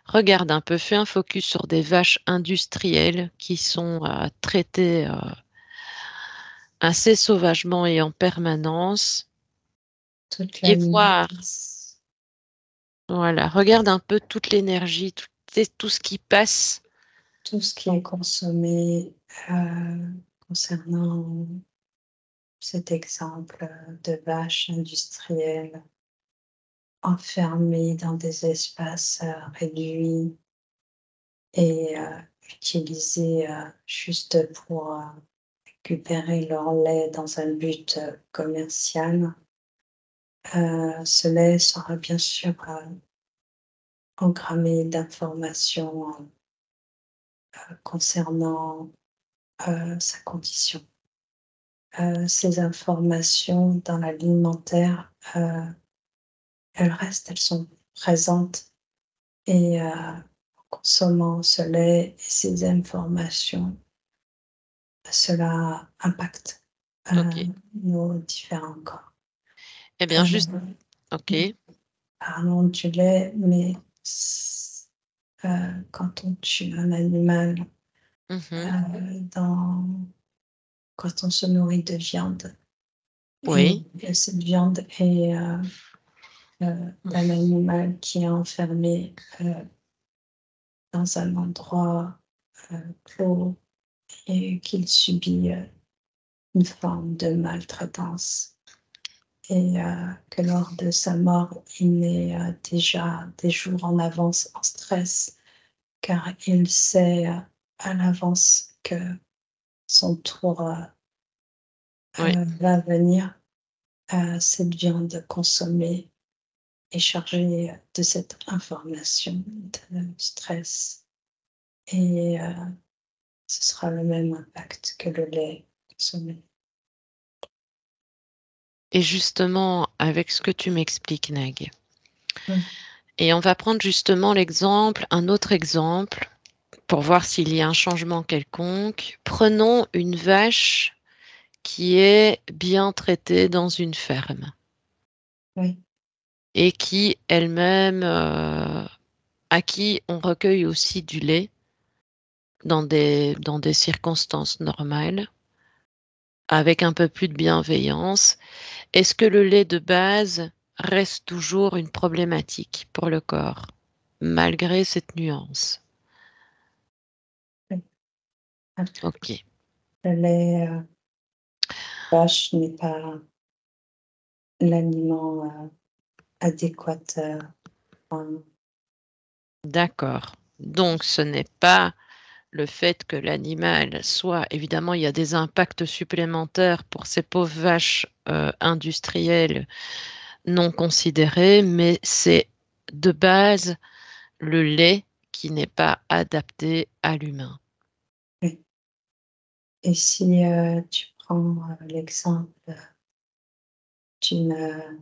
Regarde un peu, fais un focus sur des vaches industrielles qui sont traitées assez sauvagement et en permanence, toute et voir, l'alimentation, voilà, regarde un peu toute l'énergie, tout ce qui passe. tout ce qui est consommé concernant cet exemple de vaches industrielles enfermées dans des espaces réduits et utilisées juste pour récupérer leur lait dans un but commercial. Ce lait sera bien sûr engrammé d'informations concernant sa condition. Ces informations dans l'alimentaire, elles sont présentes et en consommant ce lait et ces informations, cela impacte OK. nos différents corps. Eh bien, juste, Heu, OK. Parlons du lait, mais quand on tue un animal, Mmh. dans quand on se nourrit de viande et Oui. que cette viande est, d'un animal qui est enfermé, dans un endroit, clos et qu'il subit, une forme de maltraitance et que lors de sa mort, il est, déjà des jours en avance en stress car il sait, à l'avance que son tour, Oui. va venir. Cette viande consommée est chargée de cette information de stress et ce sera le même impact que le lait consommé. Et justement, avec ce que tu m'expliques, Nag, Mmh, et on va prendre justement un autre exemple, pour voir s'il y a un changement quelconque. Prenons une vache qui est bien traitée dans une ferme oui, et qui elle-même, à qui on recueille aussi du lait dans des circonstances normales, avec un peu plus de bienveillance. Est-ce que le lait de base reste toujours une problématique pour le corps, malgré cette nuance? oui. OK, Le lait, vache n'est pas l'aliment, adéquat, en d'accord. Donc ce n'est pas le fait que l'animal soit, évidemment, il y a des impacts supplémentaires pour ces pauvres vaches, industrielles non considérées, mais c'est de base le lait qui n'est pas adapté à l'humain. oui. Et si, tu prends, l'exemple d'une,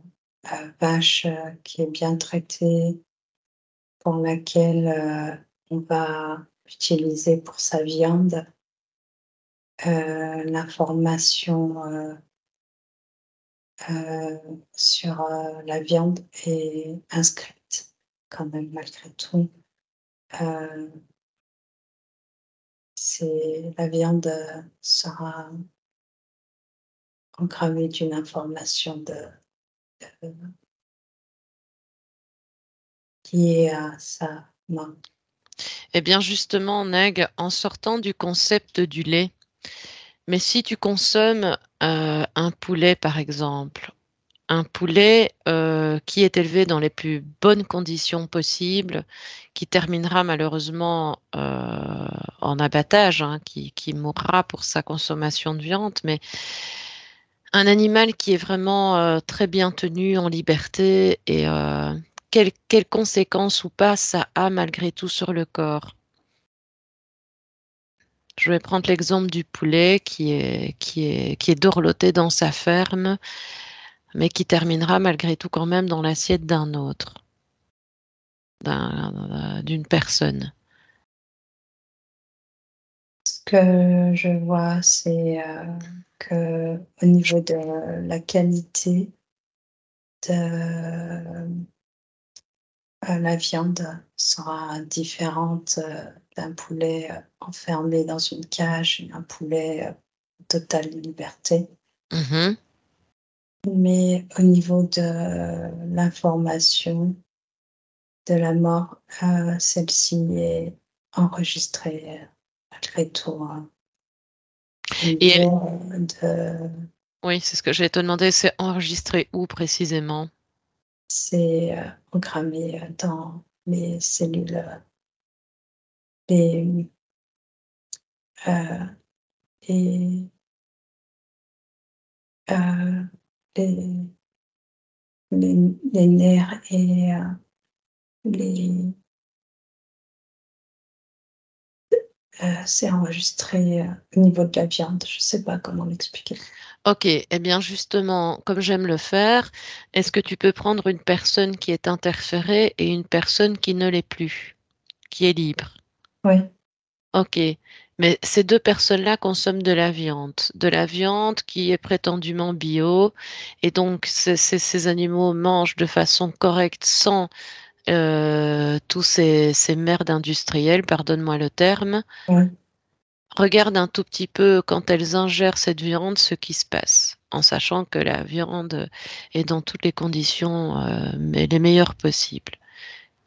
vache, qui est bien traitée, pour laquelle, on va utiliser pour sa viande, l'information, sur, la viande est inscrite quand même malgré tout. Heu, la viande sera engravée d'une information liée à sa main. Eh bien, justement, Neg, en sortant du concept du lait, mais si tu consommes un poulet, par exemple, un poulet qui est élevé dans les plus bonnes conditions possibles, qui terminera malheureusement en abattage, hein, qui mourra pour sa consommation de viande, mais un animal qui est vraiment très bien tenu, en liberté, et quelles conséquences ou pas ça a malgré tout sur le corps. Je vais prendre l'exemple du poulet qui est dorloté dans sa ferme, mais qui terminera malgré tout quand même dans l'assiette d'un autre, d'une personne. Ce que je vois, c'est que au niveau de la qualité de la viande sera différente d'un poulet enfermé dans une cage et un poulet en totale liberté. Mhm. Mais au niveau de l'information de la mort, celle-ci est enregistrée malgré tout, hein, au Et elle, niveau de oui, c'est ce que j'allais te demander, c'est enregistré où précisément? c'est engrammé dans les cellules, les, heu, les, heu, les les nerfs et les c'est enregistré au niveau de la viande. Je sais pas comment l'expliquer. Ok, eh bien justement, comme j'aime le faire, est-ce que tu peux prendre une personne qui est interférée et une personne qui ne l'est plus, qui est libre? Oui, Ok, mais ces deux personnes-là consomment de la viande qui est prétendument bio, et donc ces animaux mangent de façon correcte sans tous ces merdes industrielles, pardonne-moi le terme. oui. Regarde un tout petit peu quand elles ingèrent cette viande ce qui se passe, en sachant que la viande est dans toutes les conditions mais les meilleures possibles.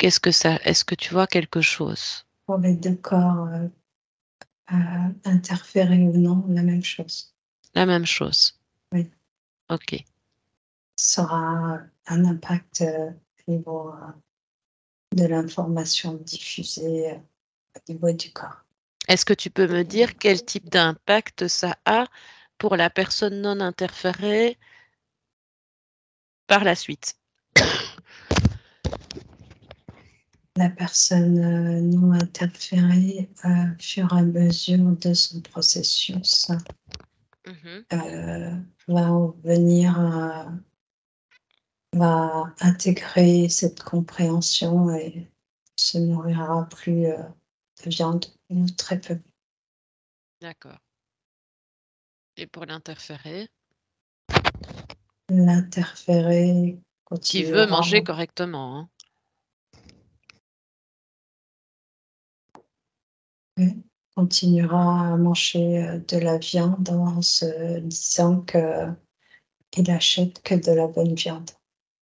Est-ce que tu vois quelque chose? Pour les 2 corps, interférés ou non, la même chose. La même chose. Oui, Ok. ça aura un impact, au niveau, de l'information diffusée, au niveau du corps. Est-ce que tu peux me dire quel type d'impact ça a pour la personne non interférée par la suite? La personne, non interférée, au fur et à mesure de son processus, Mhm. va venir à va intégrer cette compréhension et se nourrira plus, de viande ou très peu. D'accord. Et pour l'interféré, L'interférer qui veut continuera, manger correctement, hein. oui, continuera à manger, de la viande en se disant qu'il achète que de la bonne viande.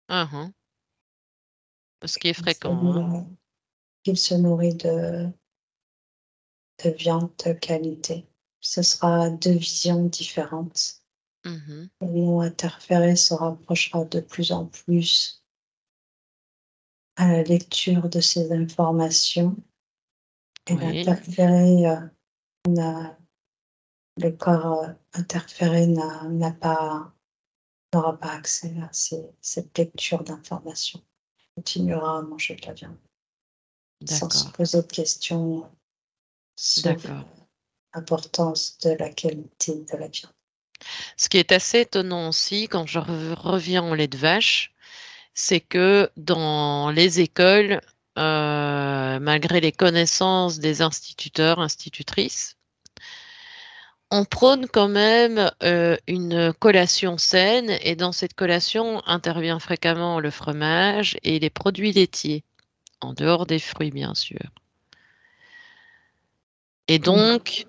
Uhum. Ce qui est Il se fréquent, hein. nourrit il se nourrit de viande de qualité. Ce sera 2 visions différentes. Mhm. Le non interféré se rapprochera de plus en plus à la lecture de ces informations et Oui, l'interféré, n'a le corps, interféré n'aura pas accès à cette lecture d'informations. Il continuera à manger de la viande sans se d'accord, poser de questions sur d'accord. l'importance de la qualité de la viande. Ce qui est assez étonnant aussi, quand je reviens au lait de vache, c'est que dans les écoles, malgré les connaissances des instituteurs, institutrices, on prône quand même une collation saine, et dans cette collation intervient fréquemment le fromage et les produits laitiers, en dehors des fruits bien sûr. Et Mmh. donc,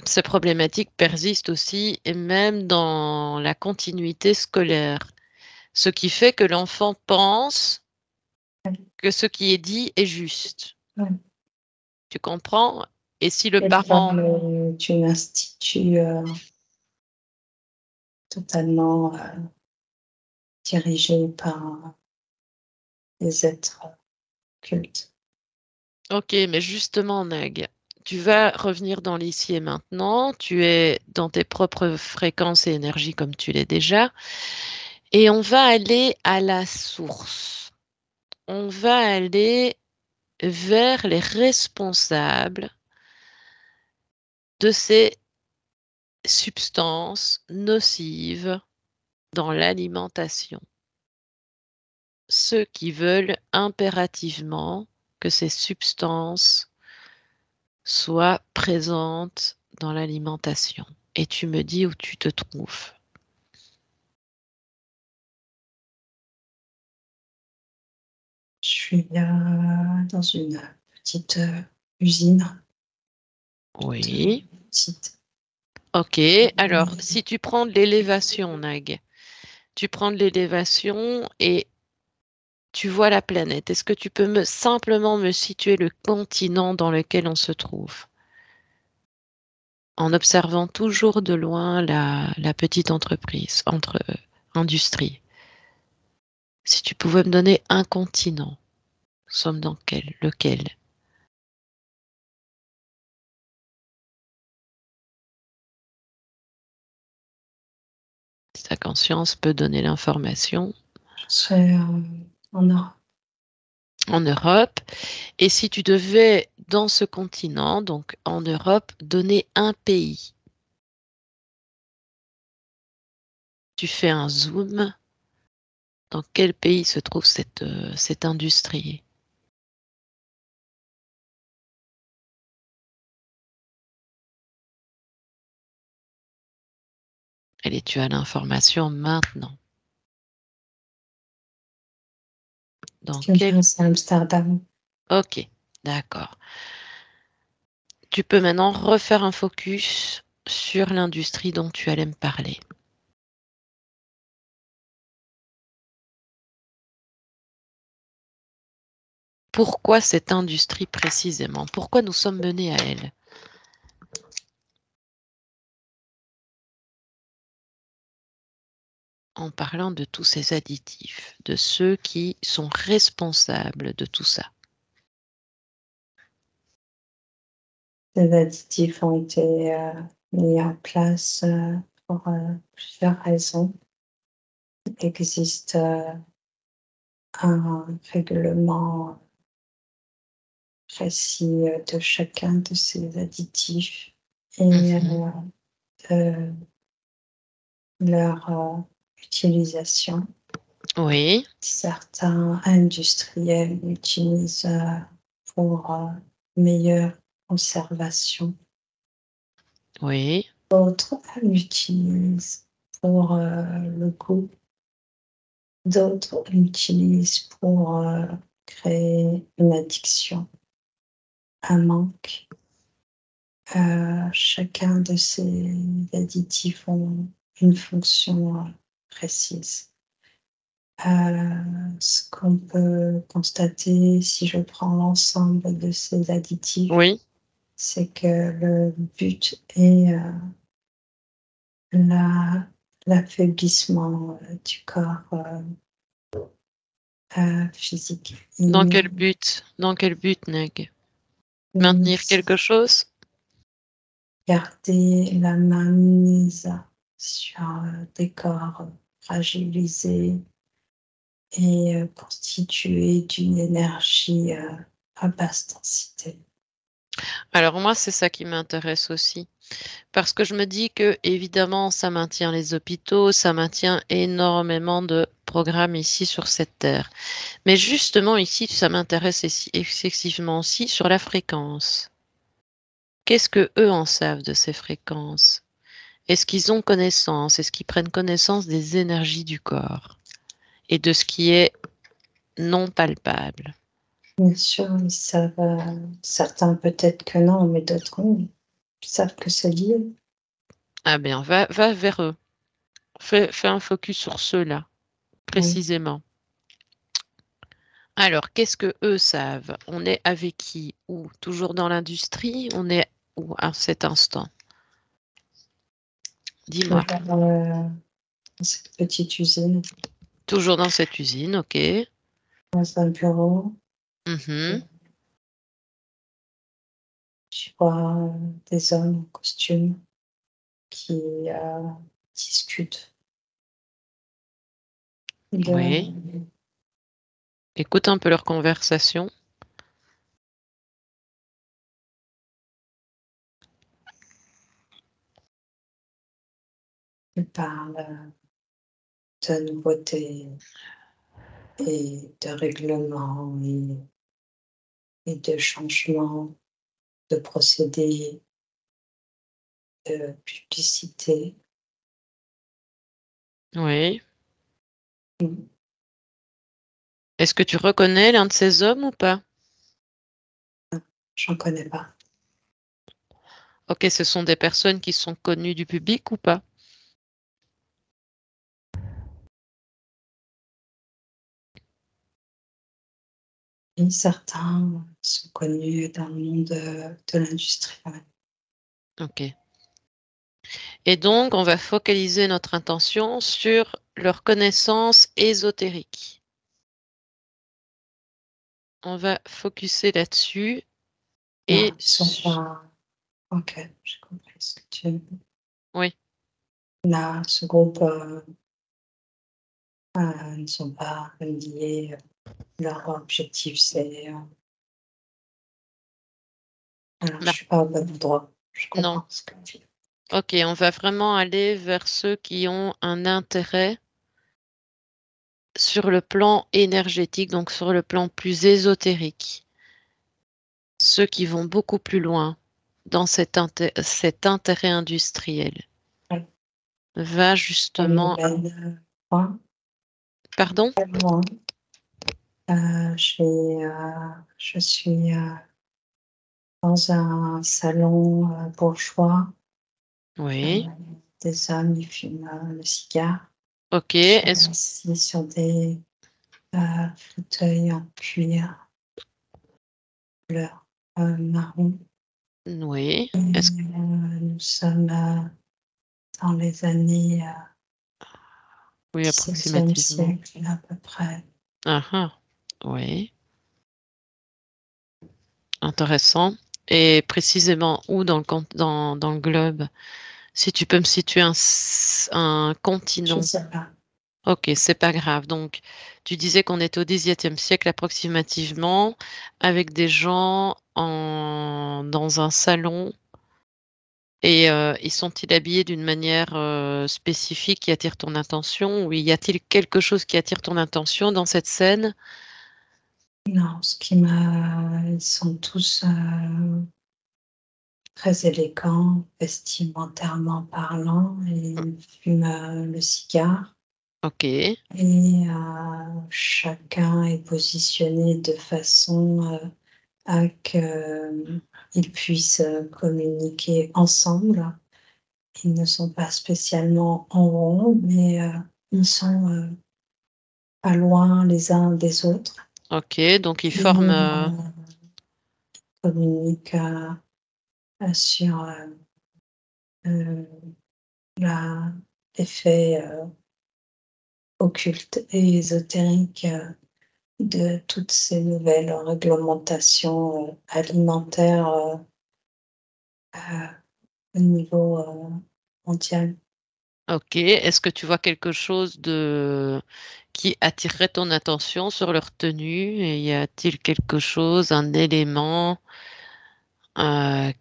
ces problématiques persistent aussi, et même dans la continuité scolaire. Ce qui fait que l'enfant pense que ce qui est dit est juste. Ouais. Tu comprends? Et si le Elle parent... parle d'un institut totalement dirigé par des êtres occultes. Ok, mais justement, Nag, tu vas revenir dans l'ici et maintenant, tu es dans tes propres fréquences et énergies comme tu l'es déjà, et on va aller à la source. On va aller vers les responsables de ces substances nocives dans l'alimentation. Ceux qui veulent impérativement que ces substances soient présentes dans l'alimentation. Et tu me dis où tu te trouves. Je suis dans une petite usine, toute Oui. petite. Ok. Alors, si tu prends de l'élévation, Nag, tu prends de l'élévation et tu vois la planète. Est-ce que tu peux simplement me situer le continent dans lequel on se trouve? En observant toujours de loin la petite entreprise, industrie. Si tu pouvais me donner un continent, nous sommes dans lequel? Si ta conscience peut donner l'information. Je serai en Europe. En Europe. Et si tu devais, dans ce continent, donc en Europe, donner un pays, tu fais un zoom, dans quel pays se trouve cette industrie? Et tu as l'information maintenant. Ce Dans qui me quel... vient, c'est Amsterdam. Ok, d'accord. Tu peux maintenant refaire un focus sur l'industrie dont tu allais me parler. Pourquoi cette industrie précisément? Pourquoi nous sommes menés à elle? En parlant de tous ces additifs, de ceux qui sont responsables de tout ça. Les additifs ont été mis en place pour plusieurs raisons. Il existe un règlement précis de chacun de ces additifs et de leur utilisation. Oui, Certains industriels l'utilisent pour meilleure conservation. oui, D'autres l'utilisent pour le goût. D'autres l'utilisent pour créer une addiction, un manque. Chacun de ces additifs ont une fonction précise. Ce qu'on peut constater si je prends l'ensemble de ces additifs, oui. c'est que le but est l'affaiblissement du corps physique. Dans quel but? Dans quel but, Neg? Maintenir quelque chose? Garder la mainmise sur des corps fragilisés et constitués d'une énergie à basse densité. Alors moi, c'est ça qui m'intéresse aussi. Parce que je me dis que, évidemment, ça maintient les hôpitaux, ça maintient énormément de programmes ici sur cette terre. Mais justement, ici, ça m'intéresse excessivement aussi sur la fréquence. Qu'est-ce que eux en savent de ces fréquences? Est-ce qu'ils ont connaissance? Est-ce qu'ils prennent connaissance des énergies du corps et de ce qui est non palpable? Bien sûr, ils savent, certains peut-être que non, mais d'autres oui. savent que c'est lié. Ah bien, va vers eux. Fais un focus sur ceux-là, Oui. précisément. Alors, qu'est-ce que eux savent? On est avec qui? Où? Toujours dans l'industrie? On est où à cet instant? Dis-moi. Toujours dans cette petite usine, Toujours dans cette usine, ok. dans un bureau. Mhm. Je vois des hommes en costume qui discutent Oui. de, Écoute un peu leur conversation. ils parlent de nouveautés et de règlements et de changements de procédés, de publicité. Oui. Mm. Est-ce que tu reconnais l'un de ces hommes ou pas? J'en connais pas. Ok, ce sont des personnes qui sont connues du public ou pas? Et certains sont connus dans le monde de l'industrie. Ouais. Ok. Et donc, on va focaliser notre intention sur leurs connaissances ésotériques. On va focuser là-dessus Non, et ils sont pas. Ok, j'ai compris ce que tu veux dire. oui, Là, ce groupe ne sont pas liés. Leur objectif, c'est. Alors, je bah, suis pas au bon endroit. Je non. comprends ce que tu dis. Ok, on va vraiment aller vers ceux qui ont un intérêt sur le plan énergétique, donc sur le plan plus ésotérique. Ceux qui vont beaucoup plus loin dans cet intérêt industriel. Ouais. Va On y justement. mène loin, Pardon? très loin. Je suis dans un salon bourgeois. Euh, Oui. des hommes, ils fument le cigare. Ok. Je suis assis sur des fauteuils en cuir couleur marron. Oui. Et, nous sommes dans les années Oui, 16e approximativement. siècle à peu près. Ah, ah. Oui. Intéressant. Et précisément où dans le globe? Si tu peux me situer un Je ne continent. sais pas. Ok, c'est pas grave. Donc, tu disais qu'on était au XVIIe siècle approximativement, avec des gens dans un salon. Et ils sont-ils habillés d'une manière spécifique qui attire ton attention? Ou y a-t-il quelque chose qui attire ton attention dans cette scène? Non, ils sont tous très élégants, vestimentairement parlant, et ils fument le cigare. Ok, Et chacun est positionné de façon à qu'ils puissent communiquer ensemble. Ils ne sont pas spécialement en rond, mais ils sont pas loin les uns des autres ok. Donc ils et forment. communiquent sur euh, l'effet occulte et ésotérique de toutes ces nouvelles réglementations alimentaires au niveau mondial. Ok. Est-ce que tu vois quelque chose qui attirerait ton attention sur leur tenue? Et y a-t-il quelque chose, un élément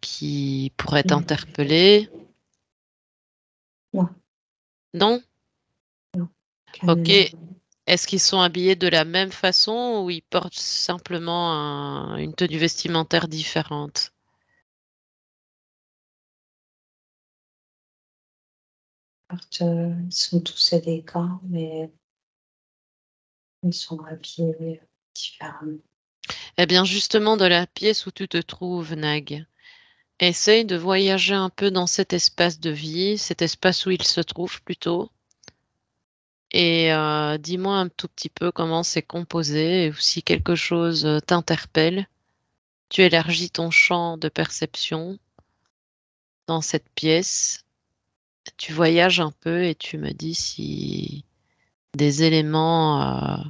qui pourrait Non, t'interpeller? non, Non? non, aucun Ok. élément. Est-ce qu'ils sont habillés de la même façon ou ils portent simplement une tenue vestimentaire différente? Ils sont tous élégants, mais ils sont habillés différemment. Eh bien, justement, de la pièce où tu te trouves, Nag, Essaye de voyager un peu dans cet espace de vie, cet espace où il se trouve plutôt. Et dis-moi un tout petit peu comment c'est composé, ou si quelque chose t'interpelle. Tu élargis ton champ de perception dans cette pièce. Tu voyages un peu et tu me dis si des éléments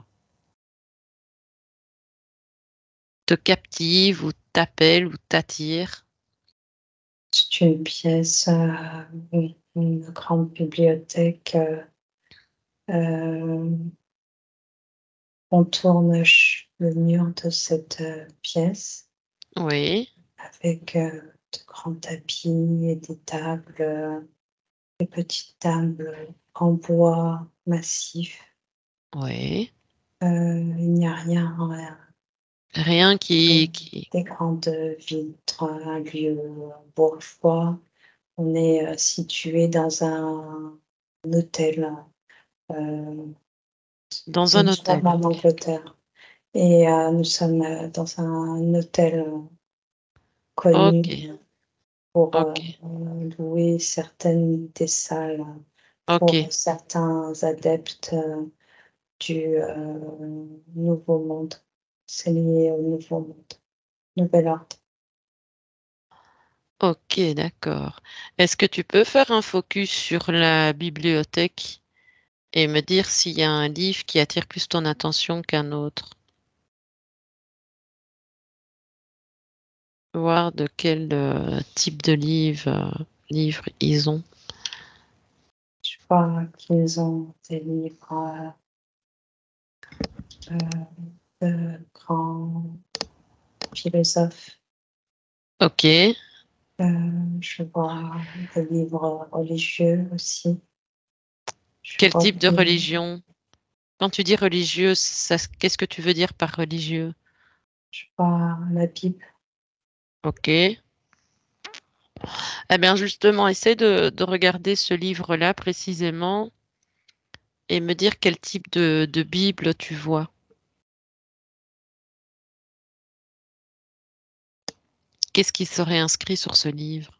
te captivent ou t'appellent ou t'attirent. C'est une pièce, une grande bibliothèque. On tourne le mur de cette pièce Oui, avec de grands tapis et des tables, des petites tables en bois massif. oui. Il n'y a rien, Rien qui... des grandes vitres, un lieu bourgeois. On est situé dans un hôtel. Euh, Dans un Nous sommes hôtel. en Ok. Angleterre et nous sommes dans un hôtel Ok, connu pour ok, louer certaines des salles ok, pour certains adeptes du Nouveau Monde. C'est lié au Nouveau Monde, Nouvel Ordre. ok, d'accord. Est-ce que tu peux faire un focus sur la bibliothèque et me dire s'il y a un livre qui attire plus ton attention qu'un autre? Voir de quel type de livre ils ont. Je crois qu'ils ont des livres de grands philosophes. Ok. Je vois des livres religieux aussi. Je Quel vois type de religion? Quand tu dis religieux, qu'est-ce que tu veux dire par religieux? je vois la Bible. Ok. Eh bien, justement, essaie de regarder ce livre-là précisément et me dire quel type de Bible tu vois. Qu'est-ce qui serait inscrit sur ce livre?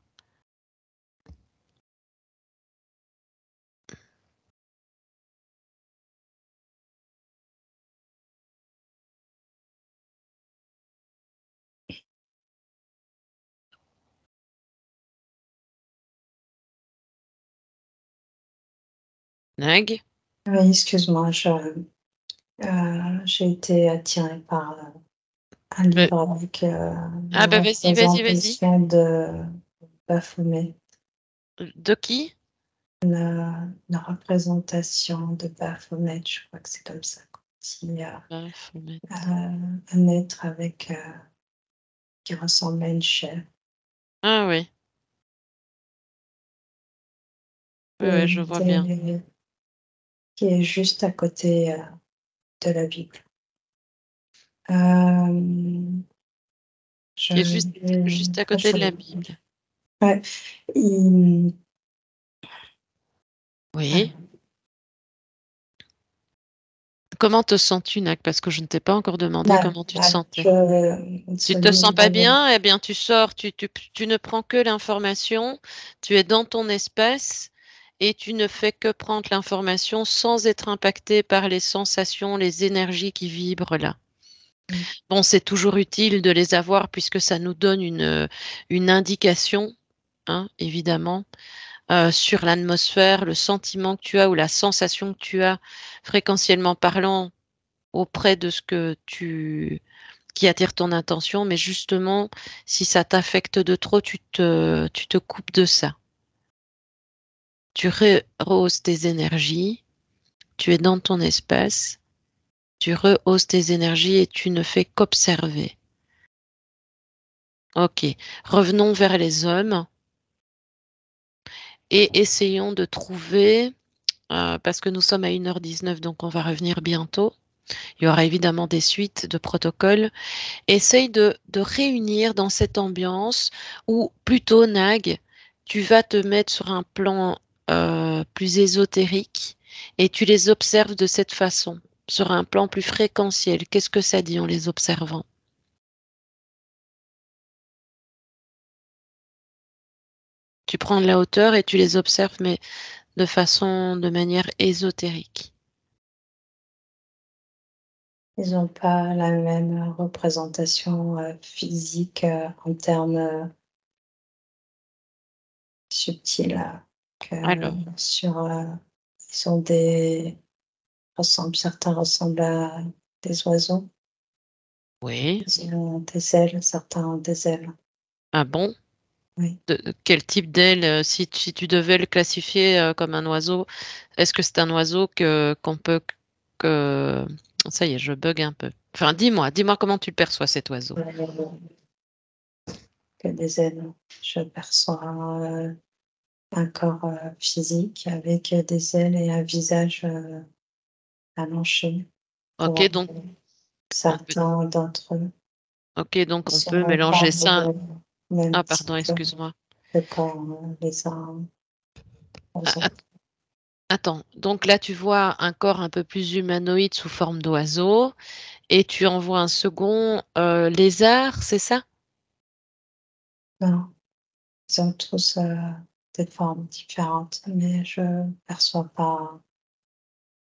Nag? Oui, excuse-moi, j'ai été attirée par un Euh, livre avec ah la bah vas-y, vas-y, vas-y. représentation de Baphomet. De qui? La représentation de Baphomet, je crois que c'est comme ça qu'on dit, Ah, faut mettre- un être avec, qui ressemble à une chèvre. Ah oui, oui, Et ouais, je vois bien. qui est juste à côté de la Bible. Euh, je Qui est juste à côté de la Bible. ouais, il, Oui. Comment te sens-tu, Nag? Parce que je ne t'ai pas encore demandé bah, comment tu te bah, sentais. Tu ce te sens livre, pas bien? Eh bien, tu sors, tu ne prends que l'information, tu es dans ton espace et tu ne fais que prendre l'information sans être impacté par les sensations, les énergies qui vibrent là. Bon, c'est toujours utile de les avoir puisque ça nous donne une indication, hein, évidemment, sur l'atmosphère, le sentiment que tu as ou la sensation que tu as fréquentiellement parlant auprès de ce que qui attire ton attention, mais justement, si ça t'affecte de trop, tu te coupes de ça. Tu rehausses tes énergies, tu es dans ton espace, tu rehausses tes énergies et tu ne fais qu'observer. Ok, revenons vers les hommes et essayons de trouver, parce que nous sommes à 1h19, donc on va revenir bientôt. Il y aura évidemment des suites de protocoles. Essaye de réunir dans cette ambiance, ou plutôt Nag, tu vas te mettre sur un plan plus ésotérique et tu les observes de cette façon, sur un plan plus fréquentiel. Qu'est-ce que ça dit en les observant? Tu prends de la hauteur et tu les observes, mais de manière ésotérique. Ils n'ont pas la même représentation physique en termes subtils que Alors, sur. Certains ressemblent à des oiseaux. oui. Ils ont des ailes, certains ont des ailes. Ah bon? Oui. Quel type d'aile, si tu devais le classifier comme un oiseau, est-ce que c'est un oiseau qu'on peut que ça y est, je bug un peu. Enfin, dis-moi comment tu le perçois cet oiseau. Que des ailes. Je perçois un corps physique avec des ailes et un visage allongé Ok, pour donc certains d'entre eux. donc Ils on peut sont mélanger pas ça. le même Ah type pardon, excuse-moi. de corps les uns Ah, aux autres. attends, donc là tu vois un corps un peu plus humanoïde sous forme d'oiseau et tu en vois un second lézard, c'est ça? Non, ils ont tous des formes différentes, mais je ne perçois pas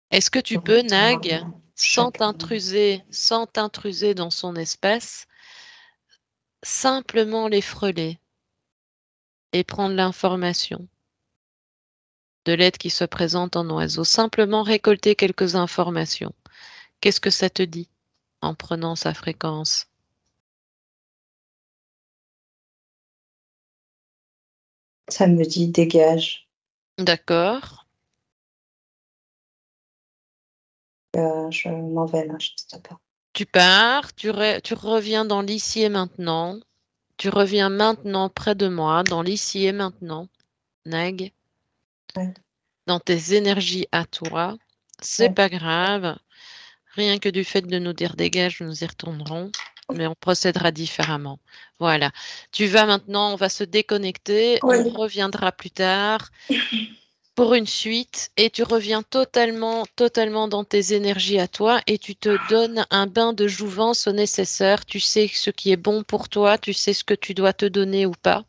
Est-ce que tu peux, Nag, directement chacun. sans t'intruser dans son espace, simplement les frôler et prendre l'information de l'être qui se présente en oiseau, simplement récolter quelques informations. Qu'est-ce que ça te dit en prenant sa fréquence? Ça me dit dégage. D'accord. Je m'en vais là, je te pas. Tu pars, tu reviens dans l'ici et maintenant. Tu reviens maintenant près de moi, dans l'ici et maintenant, Nag, Ouais, dans tes énergies à toi. C'est ouais. pas grave. Rien que du fait de nous dire dégage, nous y retournerons, mais on procédera différemment. Voilà. Tu vas maintenant, on va se déconnecter, on Oui. reviendra plus tard pour une suite et tu reviens totalement dans tes énergies à toi et tu te donnes un bain de jouvence au nécessaire. Tu sais ce qui est bon pour toi, tu sais ce que tu dois te donner ou pas.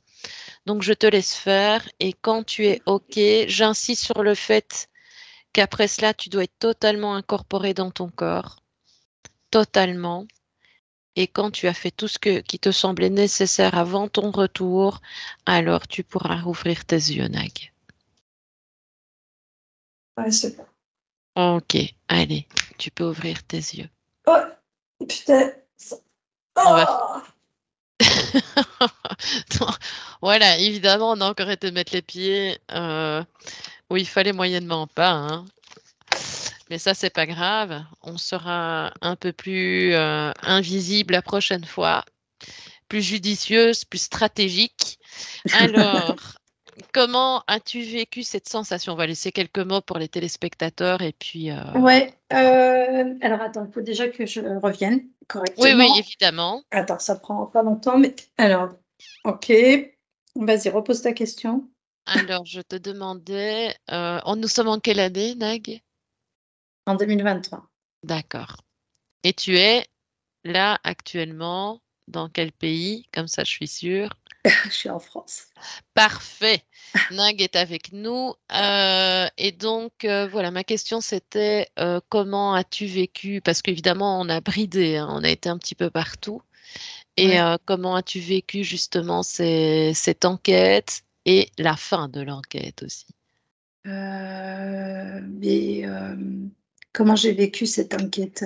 Donc je te laisse faire et quand tu es OK, j'insiste sur le fait qu'après cela, tu dois être totalement incorporé dans ton corps, totalement. Et quand tu as fait tout qui te semblait nécessaire avant ton retour, alors tu pourras rouvrir tes yeux, Nag. Ouais, c'est bon. Ok, allez, tu peux ouvrir tes yeux. Oh, putain. On va. Oh. Voilà, évidemment, on a encore été mettre les pieds où il fallait moyennement pas, hein. Mais ça, c'est pas grave. On sera un peu plus invisible la prochaine fois, plus judicieuse, plus stratégique. Alors, comment as-tu vécu cette sensation? On va laisser quelques mots pour les téléspectateurs et puis. Ouais, alors attends, il faut déjà que je revienne Oui, oui, correctement. évidemment. Attends, ça prend pas longtemps, mais alors, OK. Vas-y, repose ta question. Alors, je te demandais, nous sommes en quelle année, Nag? En 2023. D'accord. Et tu es là actuellement dans quel pays? Comme ça, je suis sûre. Je suis en France. Parfait. Nag est avec nous. Et donc, voilà, ma question c'était comment as-tu vécu? Parce qu'évidemment, on a bridé, hein, on a été un petit peu partout. Et Ouais. comment as-tu vécu justement cette enquête et la fin de l'enquête aussi? Mais comment j'ai vécu cette enquête?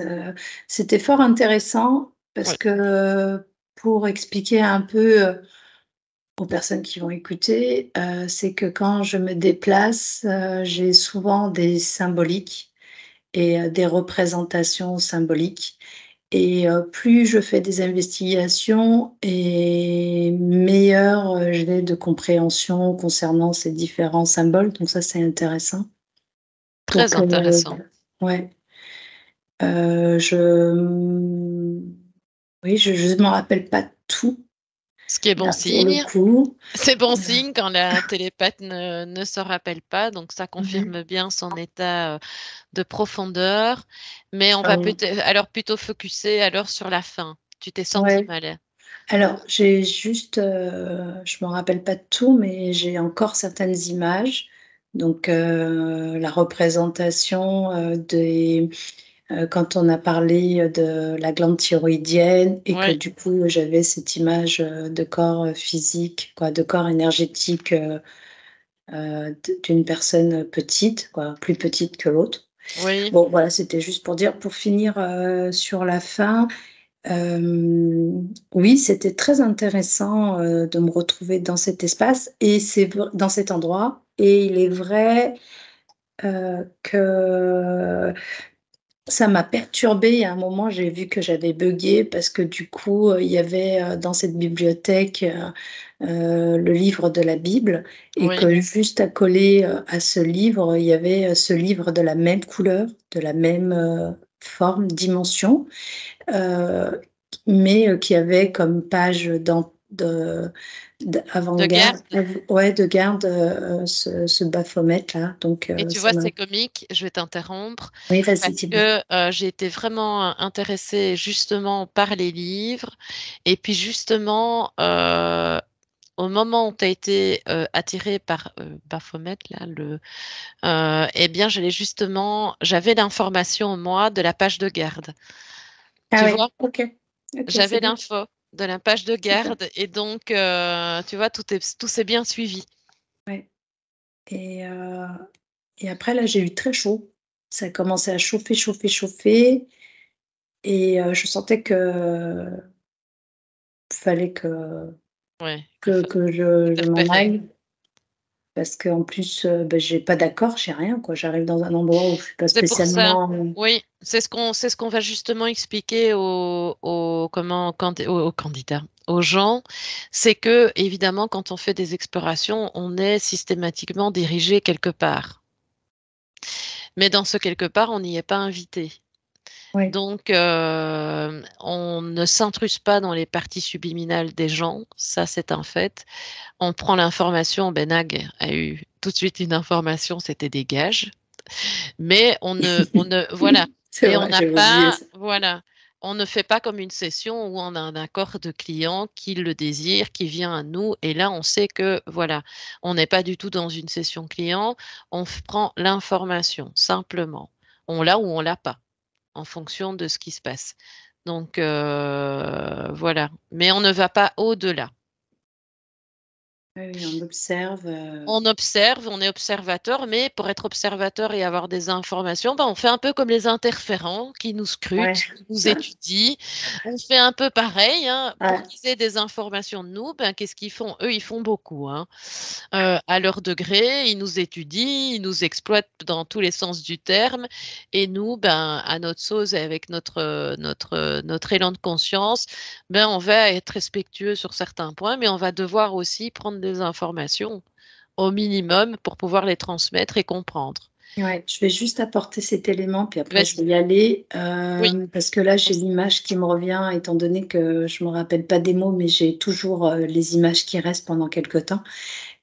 C'était fort intéressant parce Oui, que pour expliquer un peu, aux personnes qui vont écouter, c'est que quand je me déplace, j'ai souvent des symboliques et des représentations symboliques et plus je fais des investigations et meilleure, j'ai de compréhension concernant ces différents symboles, donc ça, c'est intéressant. très Donc intéressant. ouais, je, oui, je ne me rappelle pas tout, Ce qui est bon là, pour le signe. coup. C'est bon Heu, signe quand la télépathe ne se rappelle pas, donc ça mmh. confirme bien son état de profondeur. Mais on Ah va oui, peut-être alors plutôt focuser alors sur la fin. Tu t'es senti ouais. mal. Alors, j'ai juste, je me rappelle pas de tout, mais j'ai encore certaines images. Donc, la représentation, quand on a parlé de la glande thyroïdienne et que Oui, du coup, j'avais cette image, de corps, physique, quoi, de corps énergétique, d'une personne petite, quoi, plus petite que l'autre. oui, Bon, voilà, c'était juste pour dire, pour finir, sur la fin, oui, c'était très intéressant, de me retrouver dans cet espace et dans cet endroit, et il est vrai, que ça m'a perturbée. À un moment, j'ai vu que j'avais buggé parce que du coup, il y avait, dans cette bibliothèque, le livre de la Bible, et oui. que juste à coller, à ce livre, il y avait, ce livre de la même couleur, de la même, forme, dimension, heu, mais qui avait comme page De d'avant-garde, garde. ouais, de garde, ce Baphomet-là, donc Et tu ça vois, m'a c'est comique, je vais t'interrompre, oui, vas-y, parce dis-moi. que j'ai été vraiment intéressée justement par les livres. Et puis justement, au moment où tu as été attirée par Baphomet, là, eh bien, j'avais l'information, moi, de la page de garde. Ah Tu ouais, vois, OK. OK, c'est j'avais bien, l'info de la page de super. garde, et donc, tu vois, tout s'est bien suivi. Ouais, et après là, j'ai eu très chaud. Ça a commencé à chauffer, chauffer, chauffer, et je sentais que fallait Ouais, qu'il faut que je m'en interférer. aille, parce qu'en plus, j'ai pas d'accord, j'ai rien, quoi. J'arrive dans un endroit où je suis pas C'est pour ça. spécialement, Oui, c'est ce qu'on va justement expliquer aux candidats, aux gens. C'est que, évidemment, quand on fait des explorations, on est systématiquement dirigé quelque part. Mais dans ce quelque part, on n'y est pas invité. ouais, Donc, on ne s'intruse pas dans les parties subliminales des gens, ça c'est un fait. On prend l'information, Benag a eu tout de suite une information, c'était des gages. Mais voilà. c'est Et on vrai, n'a j'avais oublié pas, ça. voilà. On ne fait pas comme une session où on a un accord de client qui le désire, qui vient à nous. Et là, on sait que, voilà, on n'est pas du tout dans une session client. Prend l'information, simplement. On l'a ou on l'a pas, en fonction de ce qui se passe. Donc, voilà. Mais on ne va pas au-delà. Oui, oui, on observe, On observe, on est observateur, mais pour être observateur et avoir des informations, ben, on fait un peu comme les interférents qui nous ouais, scrutent, qui nous étudient. On fait un peu pareil, hein, pour ouais, qu'ils aient des informations de nous. Ben, qu'est-ce qu'ils font? Eux, ils font beaucoup, hein. À leur degré, ils nous étudient, ils nous exploitent dans tous les sens du terme. Et nous, ben, à notre sauce et avec notre élan de conscience, ben, on va être respectueux sur certains points, mais on va devoir aussi prendre des informations au minimum pour pouvoir les transmettre et comprendre. ouais. Je vais juste apporter cet élément, puis après je Vas-y. vais y aller, Oui. parce que là, j'ai l'image qui me revient, étant donné que je me rappelle pas des mots, mais j'ai toujours, les images qui restent pendant quelque temps.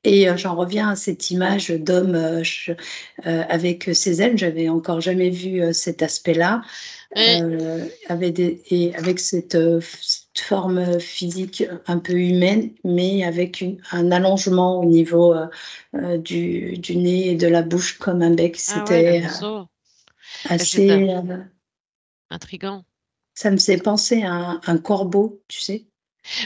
Et j'en reviens à cette image d'homme, avec ses ailes. J'avais encore jamais vu, cet aspect-là, Et, avec cette forme, physique, un peu humaine, mais avec un allongement au niveau, du nez et de la bouche comme un bec. ah ouais, le C'était, museau. C'est assez, intriguant. ça me faisait penser à un corbeau, tu sais?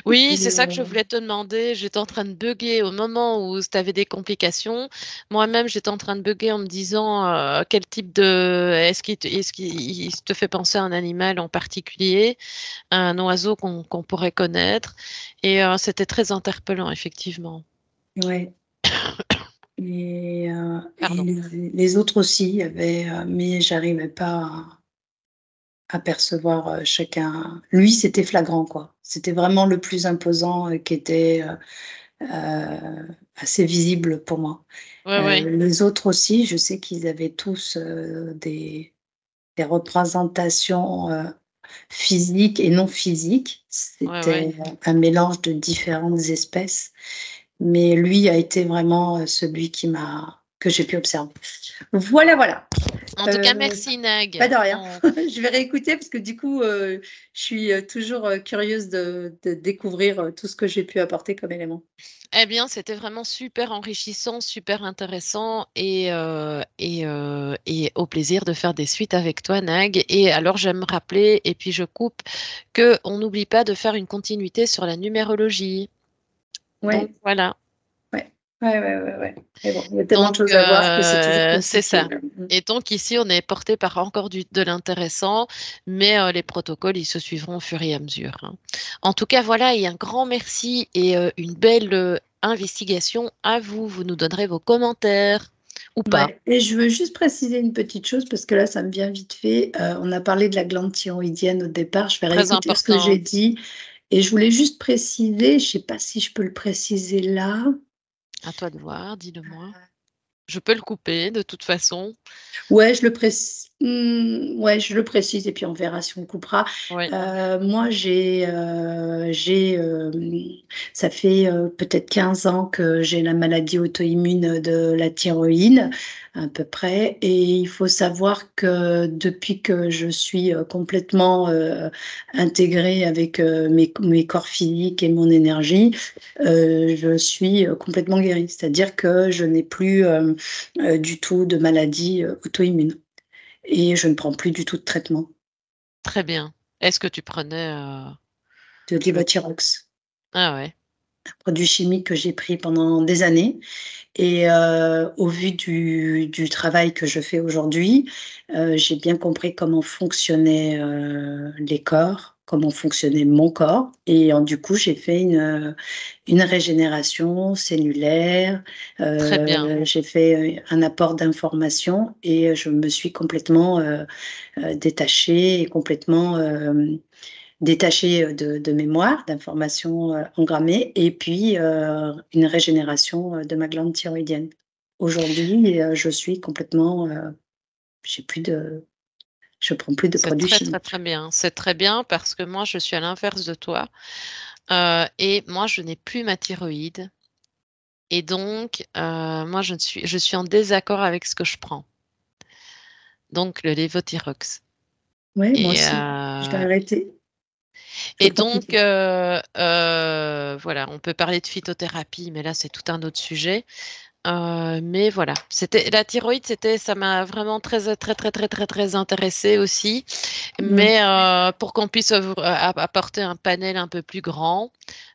Oui, c'est Et ça que je voulais te demander. J'étais en train de bugger au moment où tu avais des complications. Moi-même, j'étais en train de bugger en me disant quel type de... est-ce qu'il te fait penser à un animal en particulier, à un oiseau qu'on pourrait connaître. Et c'était très interpellant, effectivement. ouais. Et Pardon. les autres aussi, il y avait, mais j'arrivais pas à percevoir, chacun. Lui, c'était flagrant, quoi. C'était vraiment le plus imposant, qui était, assez visible pour moi. Ouais, ouais, Les autres aussi, je sais qu'ils avaient tous, des représentations, physiques et non physiques. ouais, ouais. C'était, un mélange de différentes espèces, mais lui a été vraiment, celui que j'ai pu observer. Voilà, voilà. En tout cas, merci Nag. Pas de rien. Je vais réécouter parce que du coup, je suis toujours curieuse de découvrir tout ce que j'ai pu apporter comme élément. Eh bien, c'était vraiment super enrichissant, super intéressant et au plaisir de faire des suites avec toi, Nag. Et alors, j'aime rappeler, et puis je coupe, qu'on n'oublie pas de faire une continuité sur la numérologie. Ouais. Donc, voilà. Ouais. Mais bon, il y a tellement de choses à voir que c'est toujours compliqué. C'est ça. Et donc ici, on est porté par encore de l'intéressant, mais les protocoles, ils se suivront au fur et à mesure. Hein. En tout cas, voilà, et un grand merci et une belle investigation à vous. Vous nous donnerez vos commentaires ou pas. Ouais. Et je veux juste préciser une petite chose parce que là, ça me vient vite fait. On a parlé de la glande thyroïdienne au départ. Je vais Très réécouter ce que important. j'ai dit. Et je voulais juste préciser, je ne sais pas si je peux le préciser là. À toi de voir, dis-le-moi. Je peux le couper de toute façon. Ouais, je le précise. Ouais, je le précise et puis on verra si on coupera. Oui. Moi, ça fait peut-être 15 ans que j'ai la maladie auto-immune de la thyroïde, à peu près. Et il faut savoir que depuis que je suis complètement intégrée avec mes corps physiques et mon énergie, je suis complètement guérie. C'est-à-dire que je n'ai plus du tout de maladie auto-immune. Et je ne prends plus du tout de traitement. Très bien. Est-ce que tu prenais De Levothyrox, Ah ouais. un produit chimique que j'ai pris pendant des années. Et au vu du travail que je fais aujourd'hui, j'ai bien compris comment fonctionnaient les corps, comment fonctionnait mon corps. Et du coup, j'ai fait une régénération cellulaire. Très bien. J'ai fait un apport d'informations et je me suis complètement détachée et complètement détachée de mémoire, d'informations engrammées, et puis une régénération de ma glande thyroïdienne. Aujourd'hui, je suis complètement, je prends plus de C'est produits très, chimiques. très, très bien. C'est très bien parce que moi, je suis à l'inverse de toi. Et moi, je n'ai plus ma thyroïde. Et donc, moi, je suis en désaccord avec ce que je prends. Donc, le lévothyrox. Oui, moi Et, aussi. Je vais euh, arrêter. Je et prends plus. donc, voilà, on peut parler de phytothérapie, mais là, c'est tout un autre sujet. Mais voilà, c'était la thyroïde, ça m'a vraiment très, très, très, très, très, très intéressée aussi. Mais pour qu'on puisse apporter un panel un peu plus grand,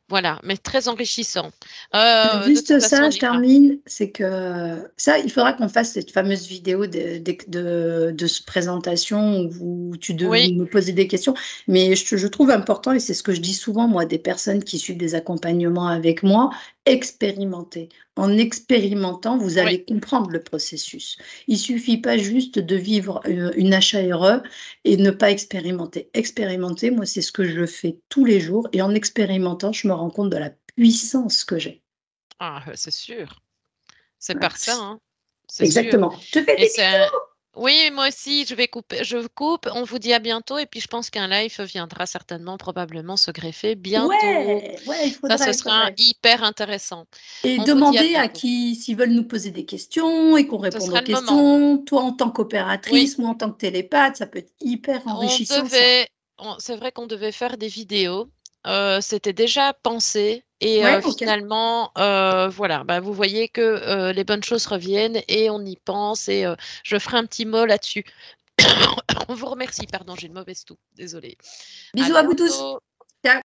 voilà, mais très enrichissant. De toute Juste façon, ça, on je y fera. termine, c'est que ça, il faudra qu'on fasse cette fameuse vidéo de cette présentation où tu devais Oui, me poser des questions. Mais je trouve important, et c'est ce que je dis souvent, moi, des personnes qui suivent des accompagnements avec moi, expérimenter. En expérimentant, vous oui. allez comprendre le processus. Il suffit pas juste de vivre une HARE et ne pas expérimenter. Expérimenter, moi, c'est ce que je fais tous les jours. Et en expérimentant, je me rends compte de la puissance que j'ai. Ah, c'est sûr. C'est Voilà. par ça, hein. C'est sûr. Exactement. Je fais Et des c'est Oui, moi aussi, je vais couper. Je coupe. On vous dit à bientôt. Et puis, je pense qu'un live viendra certainement, probablement se greffer bientôt. Ouais, ouais, Ça, ce il sera faudrait. hyper intéressant. Et On vous dit à demander à bientôt. qui, s'ils veulent nous poser des questions et qu'on Ce réponde sera aux le moment. questions, toi en tant Oui, qu'opératrice, moi en tant que télépathe, ça peut être hyper on enrichissant ça. devait. C'est vrai qu'on devait faire des vidéos. C'était déjà pensé. Et Ouais, ok. finalement, voilà, bah, vous voyez que les bonnes choses reviennent et on y pense. Et je ferai un petit mot là-dessus. On vous remercie. Pardon, j'ai une mauvaise toux. Désolée. À Bisous à vous tous. bientôt.